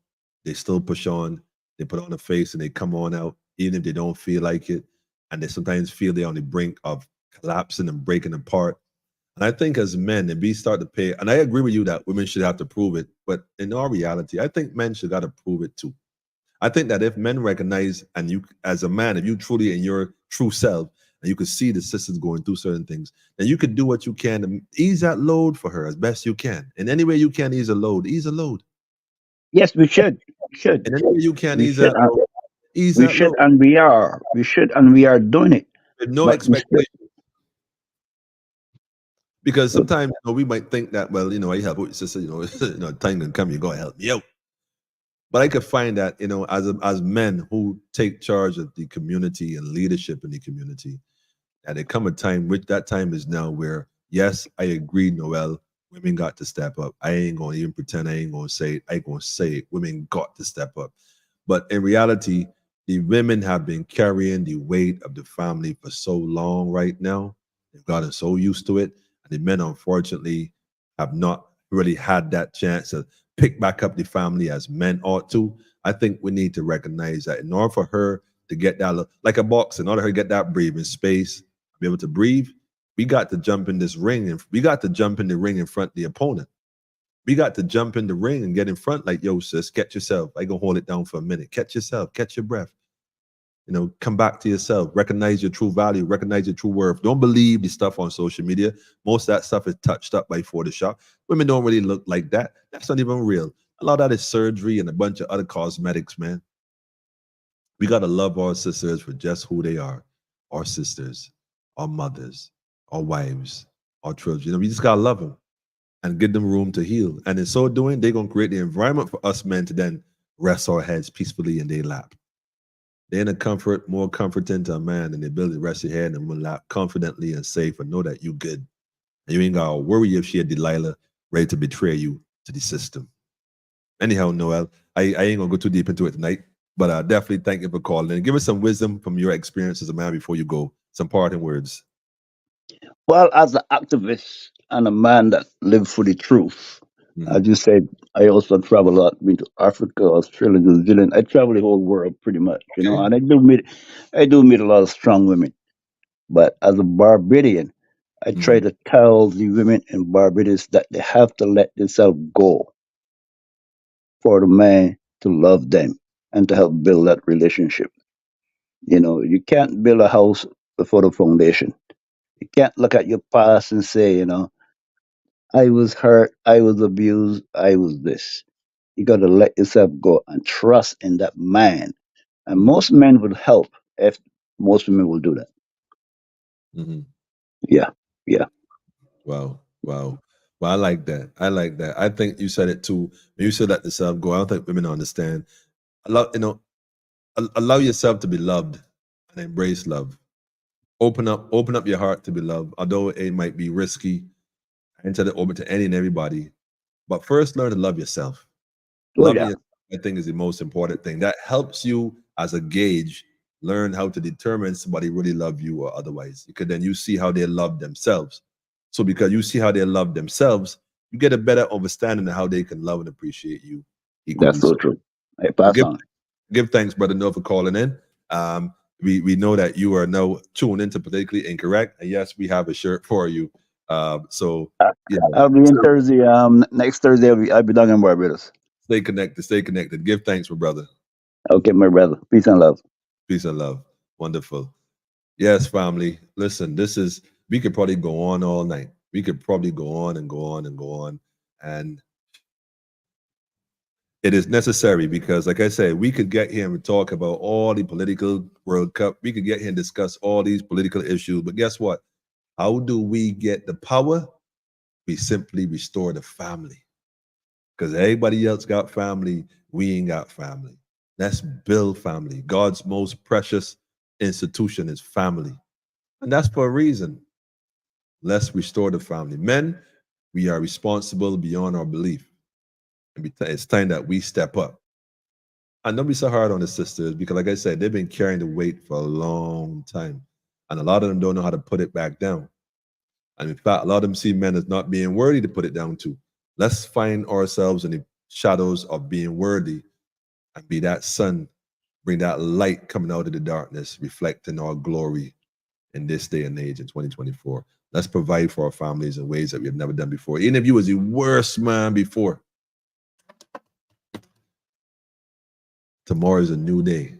they still push on, they put on a face and they come on out, even if they don't feel like it. And they sometimes feel they're on the brink of collapsing and breaking apart. And I think as men, if we start to pay, and I agree with you that women should have to prove it, but in our reality, I think men should got to prove it too. I think that if men recognize, and you as a man, if you truly in your true self, and you could see the sisters going through certain things, then you could do what you can to ease that load for her as best you can. In any way you can ease a load, ease a load. Yes, we should. Should. In any way you can We ease should. that load, ease We that should, load. and we are. We should, and we are doing it. With no But we still, expectation. Because sometimes we might think that, well, I help with your sister, time can come, you go help me out. But I could find that, as men who take charge of the community and leadership in the community, that there come a time, which that time is now, where, yes, I agree, Noel, women got to step up. I ain't going to even pretend I ain't going to say it. I ain't going to say it. Women got to step up. But in reality, the women have been carrying the weight of the family for so long right now. They've gotten so used to it. And the men, unfortunately, have not really had that chance to pick back up the family as men ought to. I think we need to recognize that in order for her to get that, like a boxer, in order for her to get that breathing space, be able to breathe, we got to jump in this ring, and we got to jump in the ring in front of the opponent. We got to jump in the ring and get in front like, yo, sis, catch yourself. I gonna hold it down for a minute. Catch yourself, catch your breath. come back to yourself, recognize your true value, recognize your true worth. Don't believe the stuff on social media. Most of that stuff is touched up by Photoshop. Women don't really look like that. That's not even real. A lot of that is surgery and a bunch of other cosmetics, man. We got to love our sisters for just who they are. Our sisters, our mothers, our wives, our children. We just got to love them and give them room to heal. And in so doing, they're going to create the environment for us men to then rest our heads peacefully in their lap. They're in a comfort, more comforting to a man than the ability to rest your head in one lap confidently and safe and know that you good. And you ain't got to worry if she a Delilah ready to betray you to the system. Anyhow, Noel, I ain't going to go too deep into it tonight, but I definitely thank you for calling and give us some wisdom from your experience as a man before you go. Some parting words. Well, as an activist and a man that lives for the truth, as you said, I also travel a lot, been to Africa, Australia, New Zealand. I travel the whole world pretty much, and I do meet a lot of strong women. But as a Barbadian, I try to tell the women in Barbados that they have to let themselves go for the man to love them and to help build that relationship. You can't build a house before the foundation. You can't look at your past and say, I was hurt, I was abused, I was this. You got to let yourself go and trust in that man. And most men would help if most women will do that. Yeah, yeah. Wow. Well, I like that. I think you said it too. When you said let yourself go, I don't think women understand. Allow yourself to be loved and embrace love. Open up your heart to be loved, although it might be risky and tell it open to any and everybody. But first, learn to love yourself. Loving yourself, I think, is the most important thing. That helps you as a gauge learn how to determine somebody really love you or otherwise. Because then you see how they love themselves. So because you see how they love themselves, you get a better understanding of how they can love and appreciate you equally. That's so true. I pass on. Give thanks, Brother Noah, for calling in. We know that you are now tuned into Politically Incorrect. And yes, we have a shirt for you. I'll be in Thursday. Next Thursday, I'll be down in Barbados. Stay connected. Give thanks, my brother. Okay, my brother. Peace and love. Peace and love. Wonderful. Yes, family. Listen, we could probably go on all night. We could probably go on and go on and go on. And it is necessary because, like I said, we could get here and talk about all the political World Cup. We could get here and discuss all these political issues. But guess what? How do we get the power? We simply restore the family. Because everybody else got family, we ain't got family. Let's build family. God's most precious institution is family. And that's for a reason. Let's restore the family. Men, we are responsible beyond our belief. And it's time that we step up. And don't be so hard on the sisters because, like I said, they've been carrying the weight for a long time. And a lot of them don't know how to put it back down. And in fact, a lot of them see men as not being worthy to put it down to. Let's find ourselves in the shadows of being worthy and be that sun, bring that light coming out of the darkness, reflecting our glory in this day and age in 2024. Let's provide for our families in ways that we have never done before. Even if you was the worst man before, tomorrow is a new day,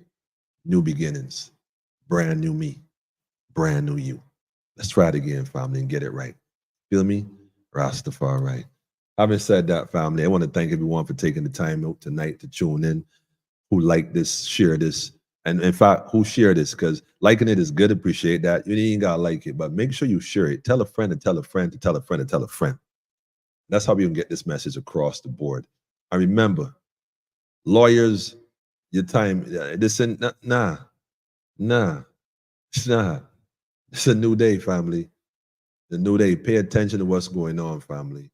new beginnings, brand new me, brand new you. Let's try it again, family, and get it right. Feel me? Rastafari. Having said that, family, I want to thank everyone for taking the time out tonight to tune in, who liked this, share this, and in fact, who share this, because liking it is good, appreciate that. You ain't got to like it, but make sure you share it. Tell a friend to tell a friend to tell a friend to tell a friend. That's how we can get this message across the board. And remember, lawyers, your time, this ain't, nah. It's a new day, family. The new day. Pay attention to what's going on, family.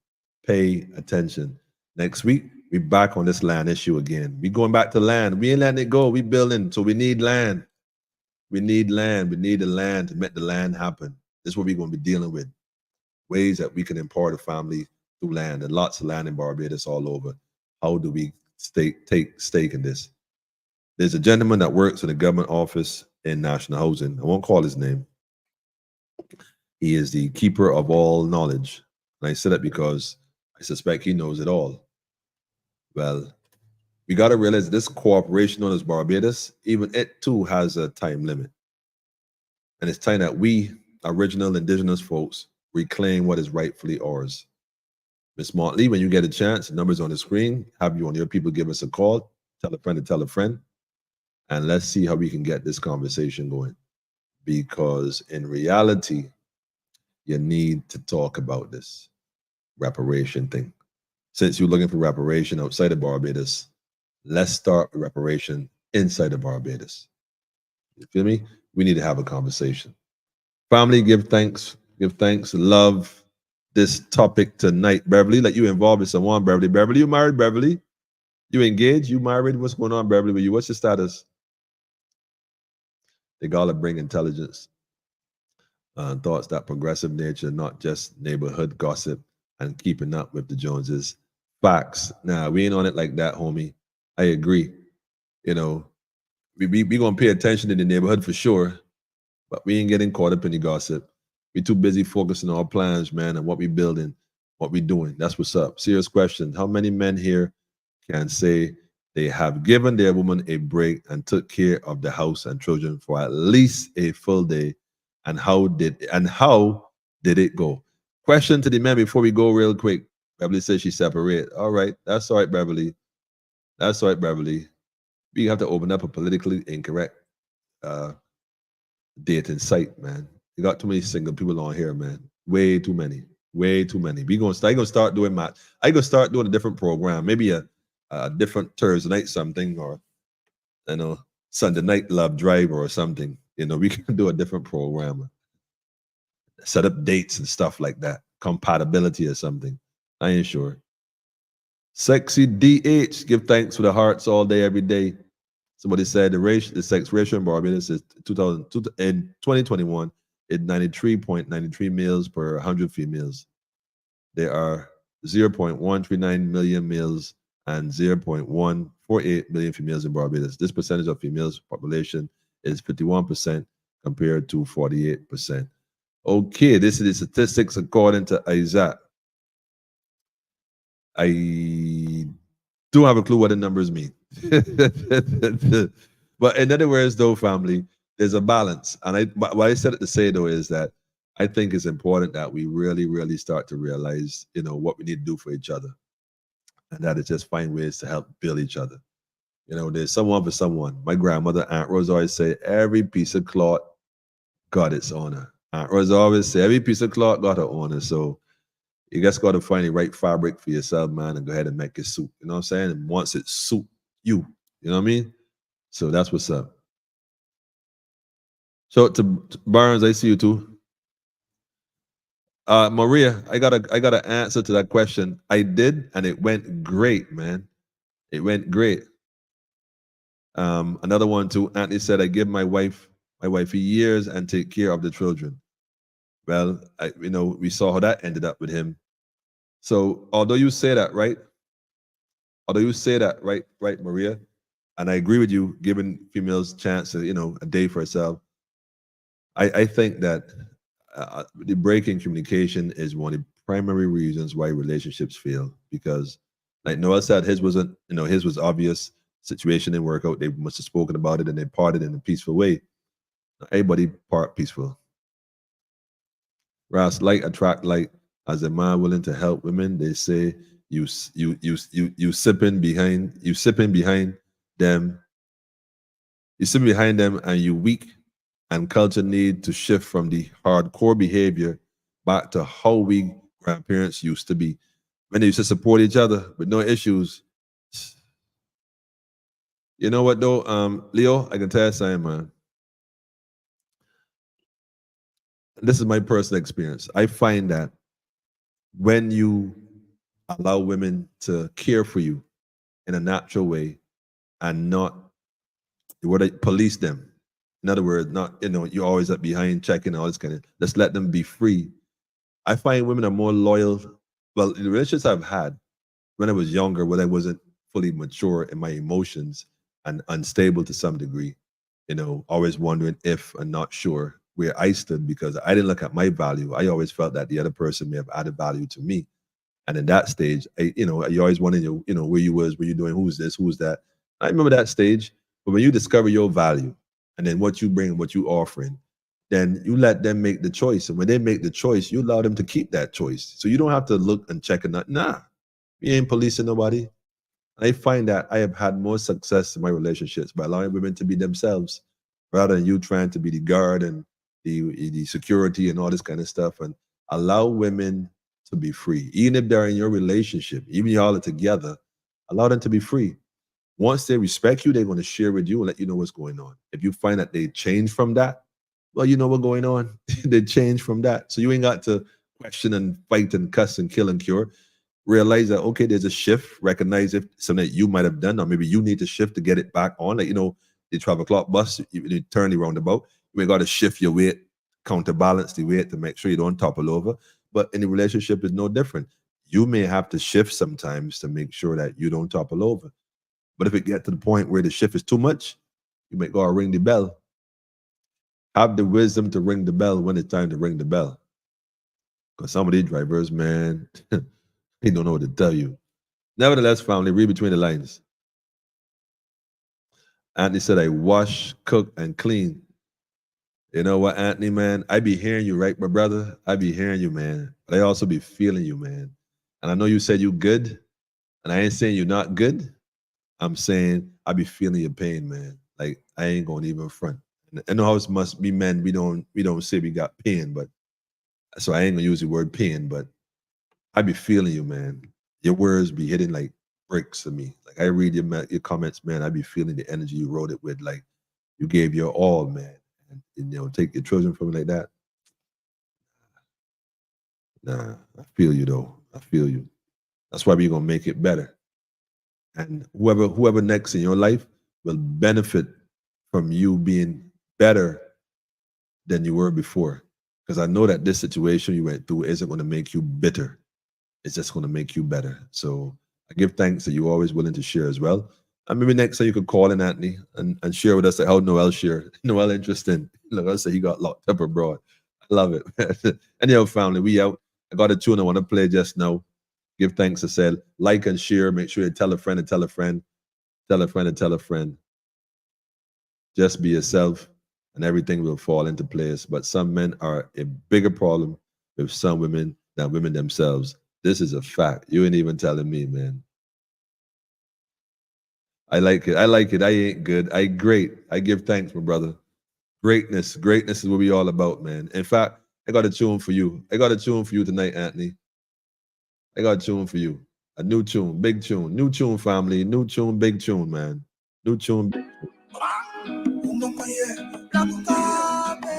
Pay attention. Next week, we back on this land issue again. We going back to land. We ain't letting it go. We building, so we need land. We need land. We need the land to make the land happen. This is what we're going to be dealing with. Ways that we can impart a family through land, and lots of land in Barbados all over. How do we take stake in this? There's a gentleman that works in a government office in National Housing. I won't call his name. He is the keeper of all knowledge. And I say that because I suspect he knows it all. Well, we got to realize this cooperation known as Barbados, even it too has a time limit. And it's time that we, original indigenous folks, reclaim what is rightfully ours. Ms. Motley, when you get a chance, the numbers on the screen, have you on your people give us a call, tell a friend to tell a friend, and let's see how we can get this conversation going. Because in reality, you need to talk about this reparation thing. Since you're looking for reparation outside of Barbados, let's start with reparation inside of Barbados. You feel me? We need to have a conversation. Family, give thanks, love this topic tonight. Beverly, like you involved with someone, Beverly. Beverly, you married, Beverly? You engaged? You married? What's going on, Beverly, with you? What's your status? They gotta bring intelligence, thoughts that progressive nature, not just neighborhood gossip and keeping up with the Joneses. Facts. Nah, we ain't on it like that, homie. I agree. You know, we gonna pay attention to the neighborhood for sure, but we ain't getting caught up in the gossip. We too busy focusing on our plans, man, and what we building, what we doing. That's what's up. Serious question. How many men here can say they have given their woman a break and took care of the house and children for at least a full day? And how did it go? Question to the men before we go real quick. Beverly says she's separate. All right. That's all right, Beverly. That's all right, Beverly. We have to open up a politically incorrect dating site, man. You got too many single people on here, man. Way too many. Way too many. I gonna start doing I gonna start doing a different program. Maybe a different Thursday night something, or Sunday night love drive or something. We can do a different program. Set up dates and stuff like that. Compatibility or something. I ain't sure. Sexy DH, give thanks for the hearts all day, every day. Somebody said the sex ratio in Barbados is in 2021 is 93.93 males per 100 females. There are 0.139 million males and 0.148 million females in Barbados. This percentage of females population is 51% compared to 48%. Okay, this is the statistics according to Isaac. I don't have a clue what the numbers mean. But in other words, though, family, there's a balance. And what I said to say, though, is that I think it's important that we really, really start to realize, what we need to do for each other. And that is just find ways to help build each other. There's someone for someone. My grandmother, Aunt Rose, always say, every piece of cloth got its owner. Aunt Rose always say, every piece of cloth got her owner. So you just got to find the right fabric for yourself, man, and go ahead and make it suit. You know what I'm saying? And once it suit you, you know what I mean? So that's what's up. So to Barnes, I see you too. Maria, I got an answer to that question. I did, and it went great, man. It went great. Another one too. Anthony said, I give my wife years and take care of the children. Well, we saw how that ended up with him. So although you say that, right, Maria, and I agree with you, giving females a chance to, a day for herself. I think that the break in communication is one of the primary reasons why relationships fail. Because, like Noah said, his was obvious. Situation didn't work out. They must have spoken about it and they parted in a peaceful way. Everybody part peaceful. Whereas light attract light. As a man willing to help women, they say you sipping behind them. You sit behind them and you weak, and culture need to shift from the hardcore behavior back to how we grandparents used to be. When they used to support each other with no issues. You know what though, Leo, I can tell you something, man. This is my personal experience. I find that when you allow women to care for you in a natural way and not police them. In other words, not, you're always up behind checking all this kind of, let's let them be free. I find women are more loyal. Well, the relationships I've had when I was younger, when I wasn't fully mature in my emotions and unstable to some degree, always wondering if and not sure where I stood because I didn't look at my value. I always felt that the other person may have added value to me. And in that stage, you always wondering, where you was, what you doing, who's this, who's that. I remember that stage. But when you discover your value and then what you bring, what you offering, then you let them make the choice. And when they make the choice, you allow them to keep that choice. So you don't have to look and check and not. Nah, we ain't policing nobody. I find that I have had more success in my relationships by allowing women to be themselves rather than you trying to be the guard and the security and all this kind of stuff. And allow women to be free. Even if they're in your relationship, even y'all are together, allow them to be free. Once they respect you, they're going to share with you and let you know what's going on. If you find that they change from that, well, you know what's going on. They change from that. So you ain't got to question and fight and cuss and kill and cure. Realize that, okay, there's a shift. Recognize if something that you might have done, or maybe you need to shift to get it back on. Like, the 12 o'clock bus, you turn the roundabout. You may got to shift your weight, counterbalance the weight to make sure you don't topple over. But in the relationship, it's no different. You may have to shift sometimes to make sure that you don't topple over. But if it gets to the point where the shift is too much, you may go and ring the bell. Have the wisdom to ring the bell when it's time to ring the bell. Because some of these drivers, man, they don't know what to tell you. Nevertheless, family, read between the lines. Anthony said, I wash, cook, and clean. You know what, Anthony, man? I be hearing you, right, my brother? I be hearing you, man. But I also be feeling you, man. And I know you said you good, and I ain't saying you're not good. I'm saying I be feeling your pain, man. Like, I ain't going to even front. I know how it must be, men. We don't say we got pain, but so I ain't gonna use the word pain, but I be feeling you, man. Your words be hitting like bricks to me. Like I read your comments, man. I be feeling the energy you wrote it with. Like you gave your all, man. And take your children from me like that. Nah, I feel you though. I feel you. That's why we're gonna make it better. And whoever next in your life will benefit from you being better than you were before. Because I know that this situation you went through isn't going to make you bitter. It's just going to make you better. So I give thanks that you're always willing to share as well. And maybe next time you could call in, Anthony, and share with us how Noel shared. Noel interesting. Look, I say he got locked up abroad. I love it. Anyhow, family, we out. I got a tune I want to play just now. Give thanks, I said. Like and share. Make sure you tell a friend and tell a friend. Tell a friend and tell a friend. Just be yourself and everything will fall into place. But some men are a bigger problem with some women than women themselves. This is a fact. You ain't even telling me, man. I like it. I like it. I ain't good. I great. I give thanks, my brother. Greatness is what we all about, man. In fact, I got a tune for you. I got a tune for you tonight, Anthony. I got a tune for you. A new tune, big tune. New tune, family. New tune, big tune, man. New tune, big tune.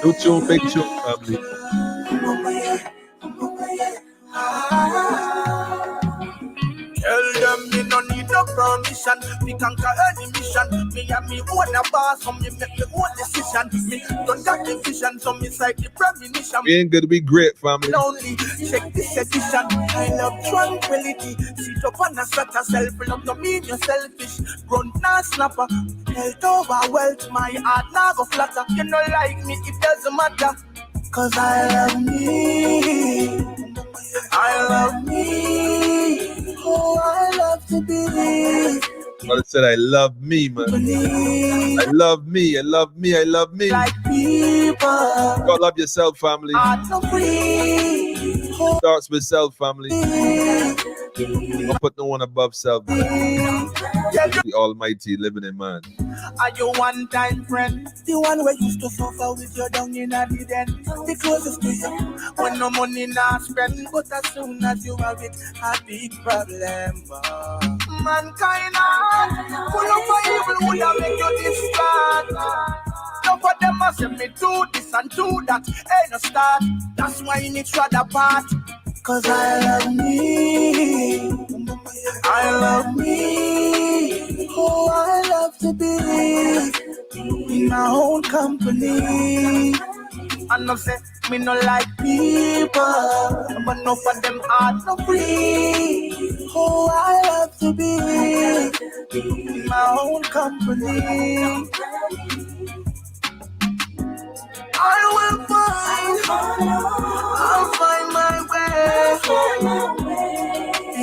New tune, big tune, family. Tell them me no need no permission. Me conquer any mission. Me and me own a boss, so me make me own decision. Me don't got the vision, so me cite the premonition. We ain't gonna be great, family. Lonely, check this edition. I love tranquility. Sit up on a strata, self-love, no mean you're selfish. Run now snapper. Health over wealth, my heart now go flatter. You know like me, it doesn't matter. Cause I love me. I love me. Oh, I love to believe. Brother said, I love me, man. I love me. I love me. I love me. Like people. God love yourself, family. Starts with self, family. Don't put no one above self. The Almighty living in man. Are you one time friend? The one where used to suffer with your down in a den. The closest to you when no money not spend. But as soon as you have it, a big problem. Mankind full of evil would have make you distraught. Some of them must say me do this and do that. Ain't no start. That's why me trod apart. Cause I love me. I love me. Oh, I love to be in my own company. And I say me no like people, but no for them are no free. Oh, I love to be in my own company. I will find, I'll find my way.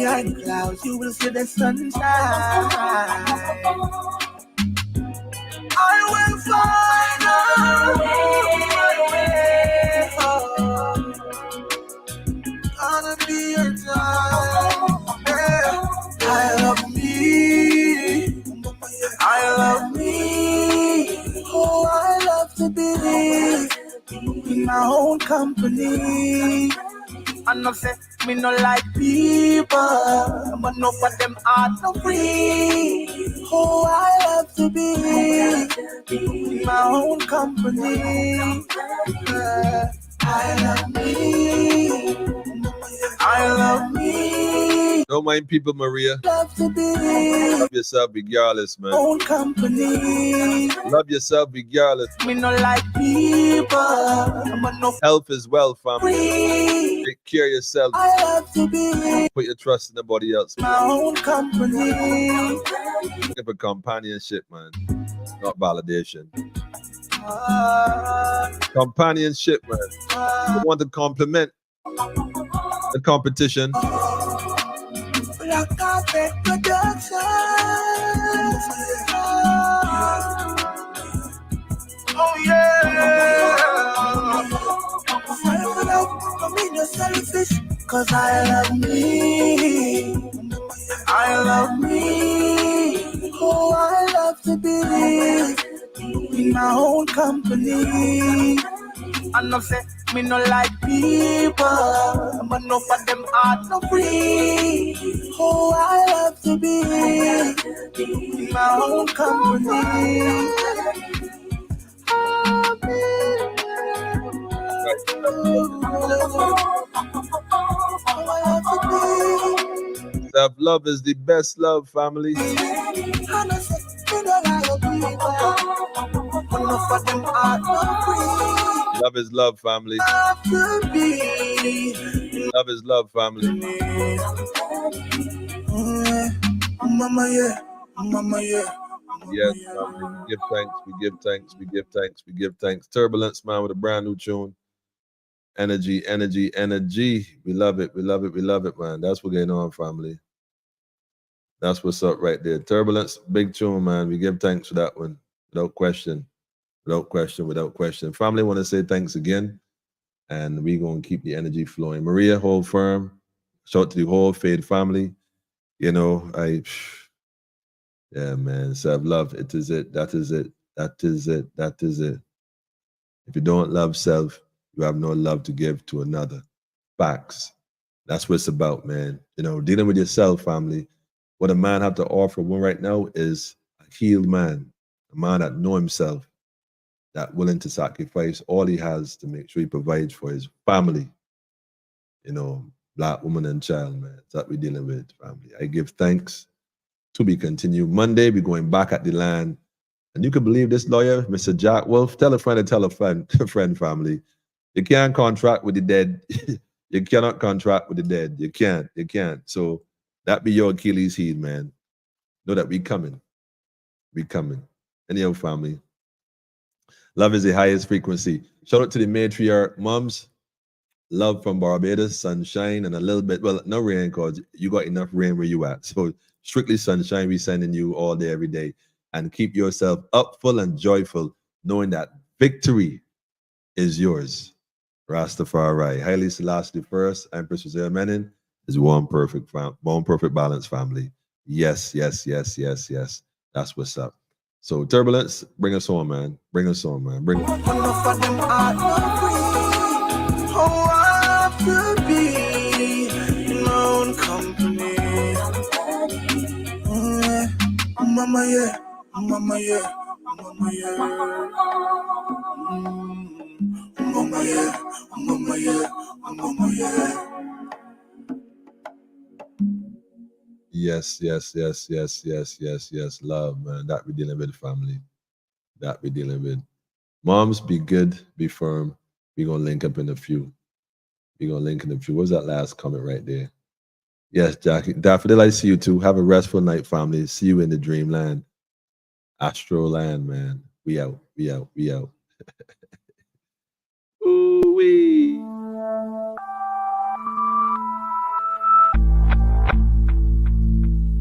behind clouds, you will see the sunshine. I will find a way. Gonna be your time. Yeah. I love me. I love me. Oh, I love to be in my own company. And no say me no like people, but no for them are no free. Oh, I love to be in my own company. I love me. I love me. Don't mind people, Maria. Love to be Love yourself regardless, man. own company. Love yourself regardless. Me no like people, but no Health is wealth, family. Take care of yourself. I love to be Put your trust in nobody else. my own company. Looking for companionship, man. Not validation. Companionship, man. You want to compliment the competition. Black Carpet Production. Oh yeah. I'm in selfish, cause I love me. I love me. Oh, I love to be in my own company. And no say me no like people, but no for them are no free. Oh, I love to be in my own company. Self-love is the best love, family. Love is love, family. Love is love, family. Mama, yeah. Mama, yeah. Yes, family. We give thanks. We give thanks. We give thanks. We give thanks. Turbulence, man, with a brand new tune. Energy, energy, energy. We love it. We love it. We love it, man. That's what's going on, family. That's what's up right there. Turbulence, big tune, man. We give thanks for that one. Without question. Without question. Without question. Family, want to say thanks again. And we're going to keep the energy flowing. Maria, hold firm. Shout out to the whole Fade family. You know, yeah, man. Self-love. It is it. That is it. That is it. That is it. If you don't love self, you have no love to give to another. Facts. That's what it's about, man. You know, dealing with yourself, family. What a man have to offer one right now is a healed man, a man that know himself, that willing to sacrifice all he has to make sure he provides for his family. You know, black woman and child, man. That's what we're dealing with, family. I give thanks. To be continued. Monday, we're going back at the land. And you can believe this lawyer, Mr. Jack Wolf. Tell a friend and tell a friend, family. You can't contract with the dead. You cannot contract with the dead. You can't. You can't. So that be your Achilles heel, man. Know that we coming. We coming. Anyhow, family. Love is the highest frequency. Shout out to the matriarch moms. Love from Barbados, sunshine, and a little bit, well, no rain, because you got enough rain where you at. So strictly sunshine, we sending you all day, every day. And keep yourself up, full and joyful, knowing that victory is yours. Rastafari. Haile Selassie first, Empress Giselle Menin is one perfect balance, family. Yes, yes, yes, yes, yes. That's what's up. So Turbulence, bring us on, man. Bring us on, man. Bring Oh, I have to be in my own company. Mama, yeah. Mama, yeah. Mama, yeah. Mama, yeah. Mama, yeah. Mama, yeah. Yes, yes, yes, yes, yes, yes, yes. Love, man. That we dealing with, family. That we dealing with. Moms, be good, be firm. We're gonna link up in a few. We're gonna link in a few. What was that last comment right there? Yes, Jackie. Daffodil, I see you too. Have a restful night, family. See you in the dreamland. Astro land, man. We out. We out. We out. Ooh-wee.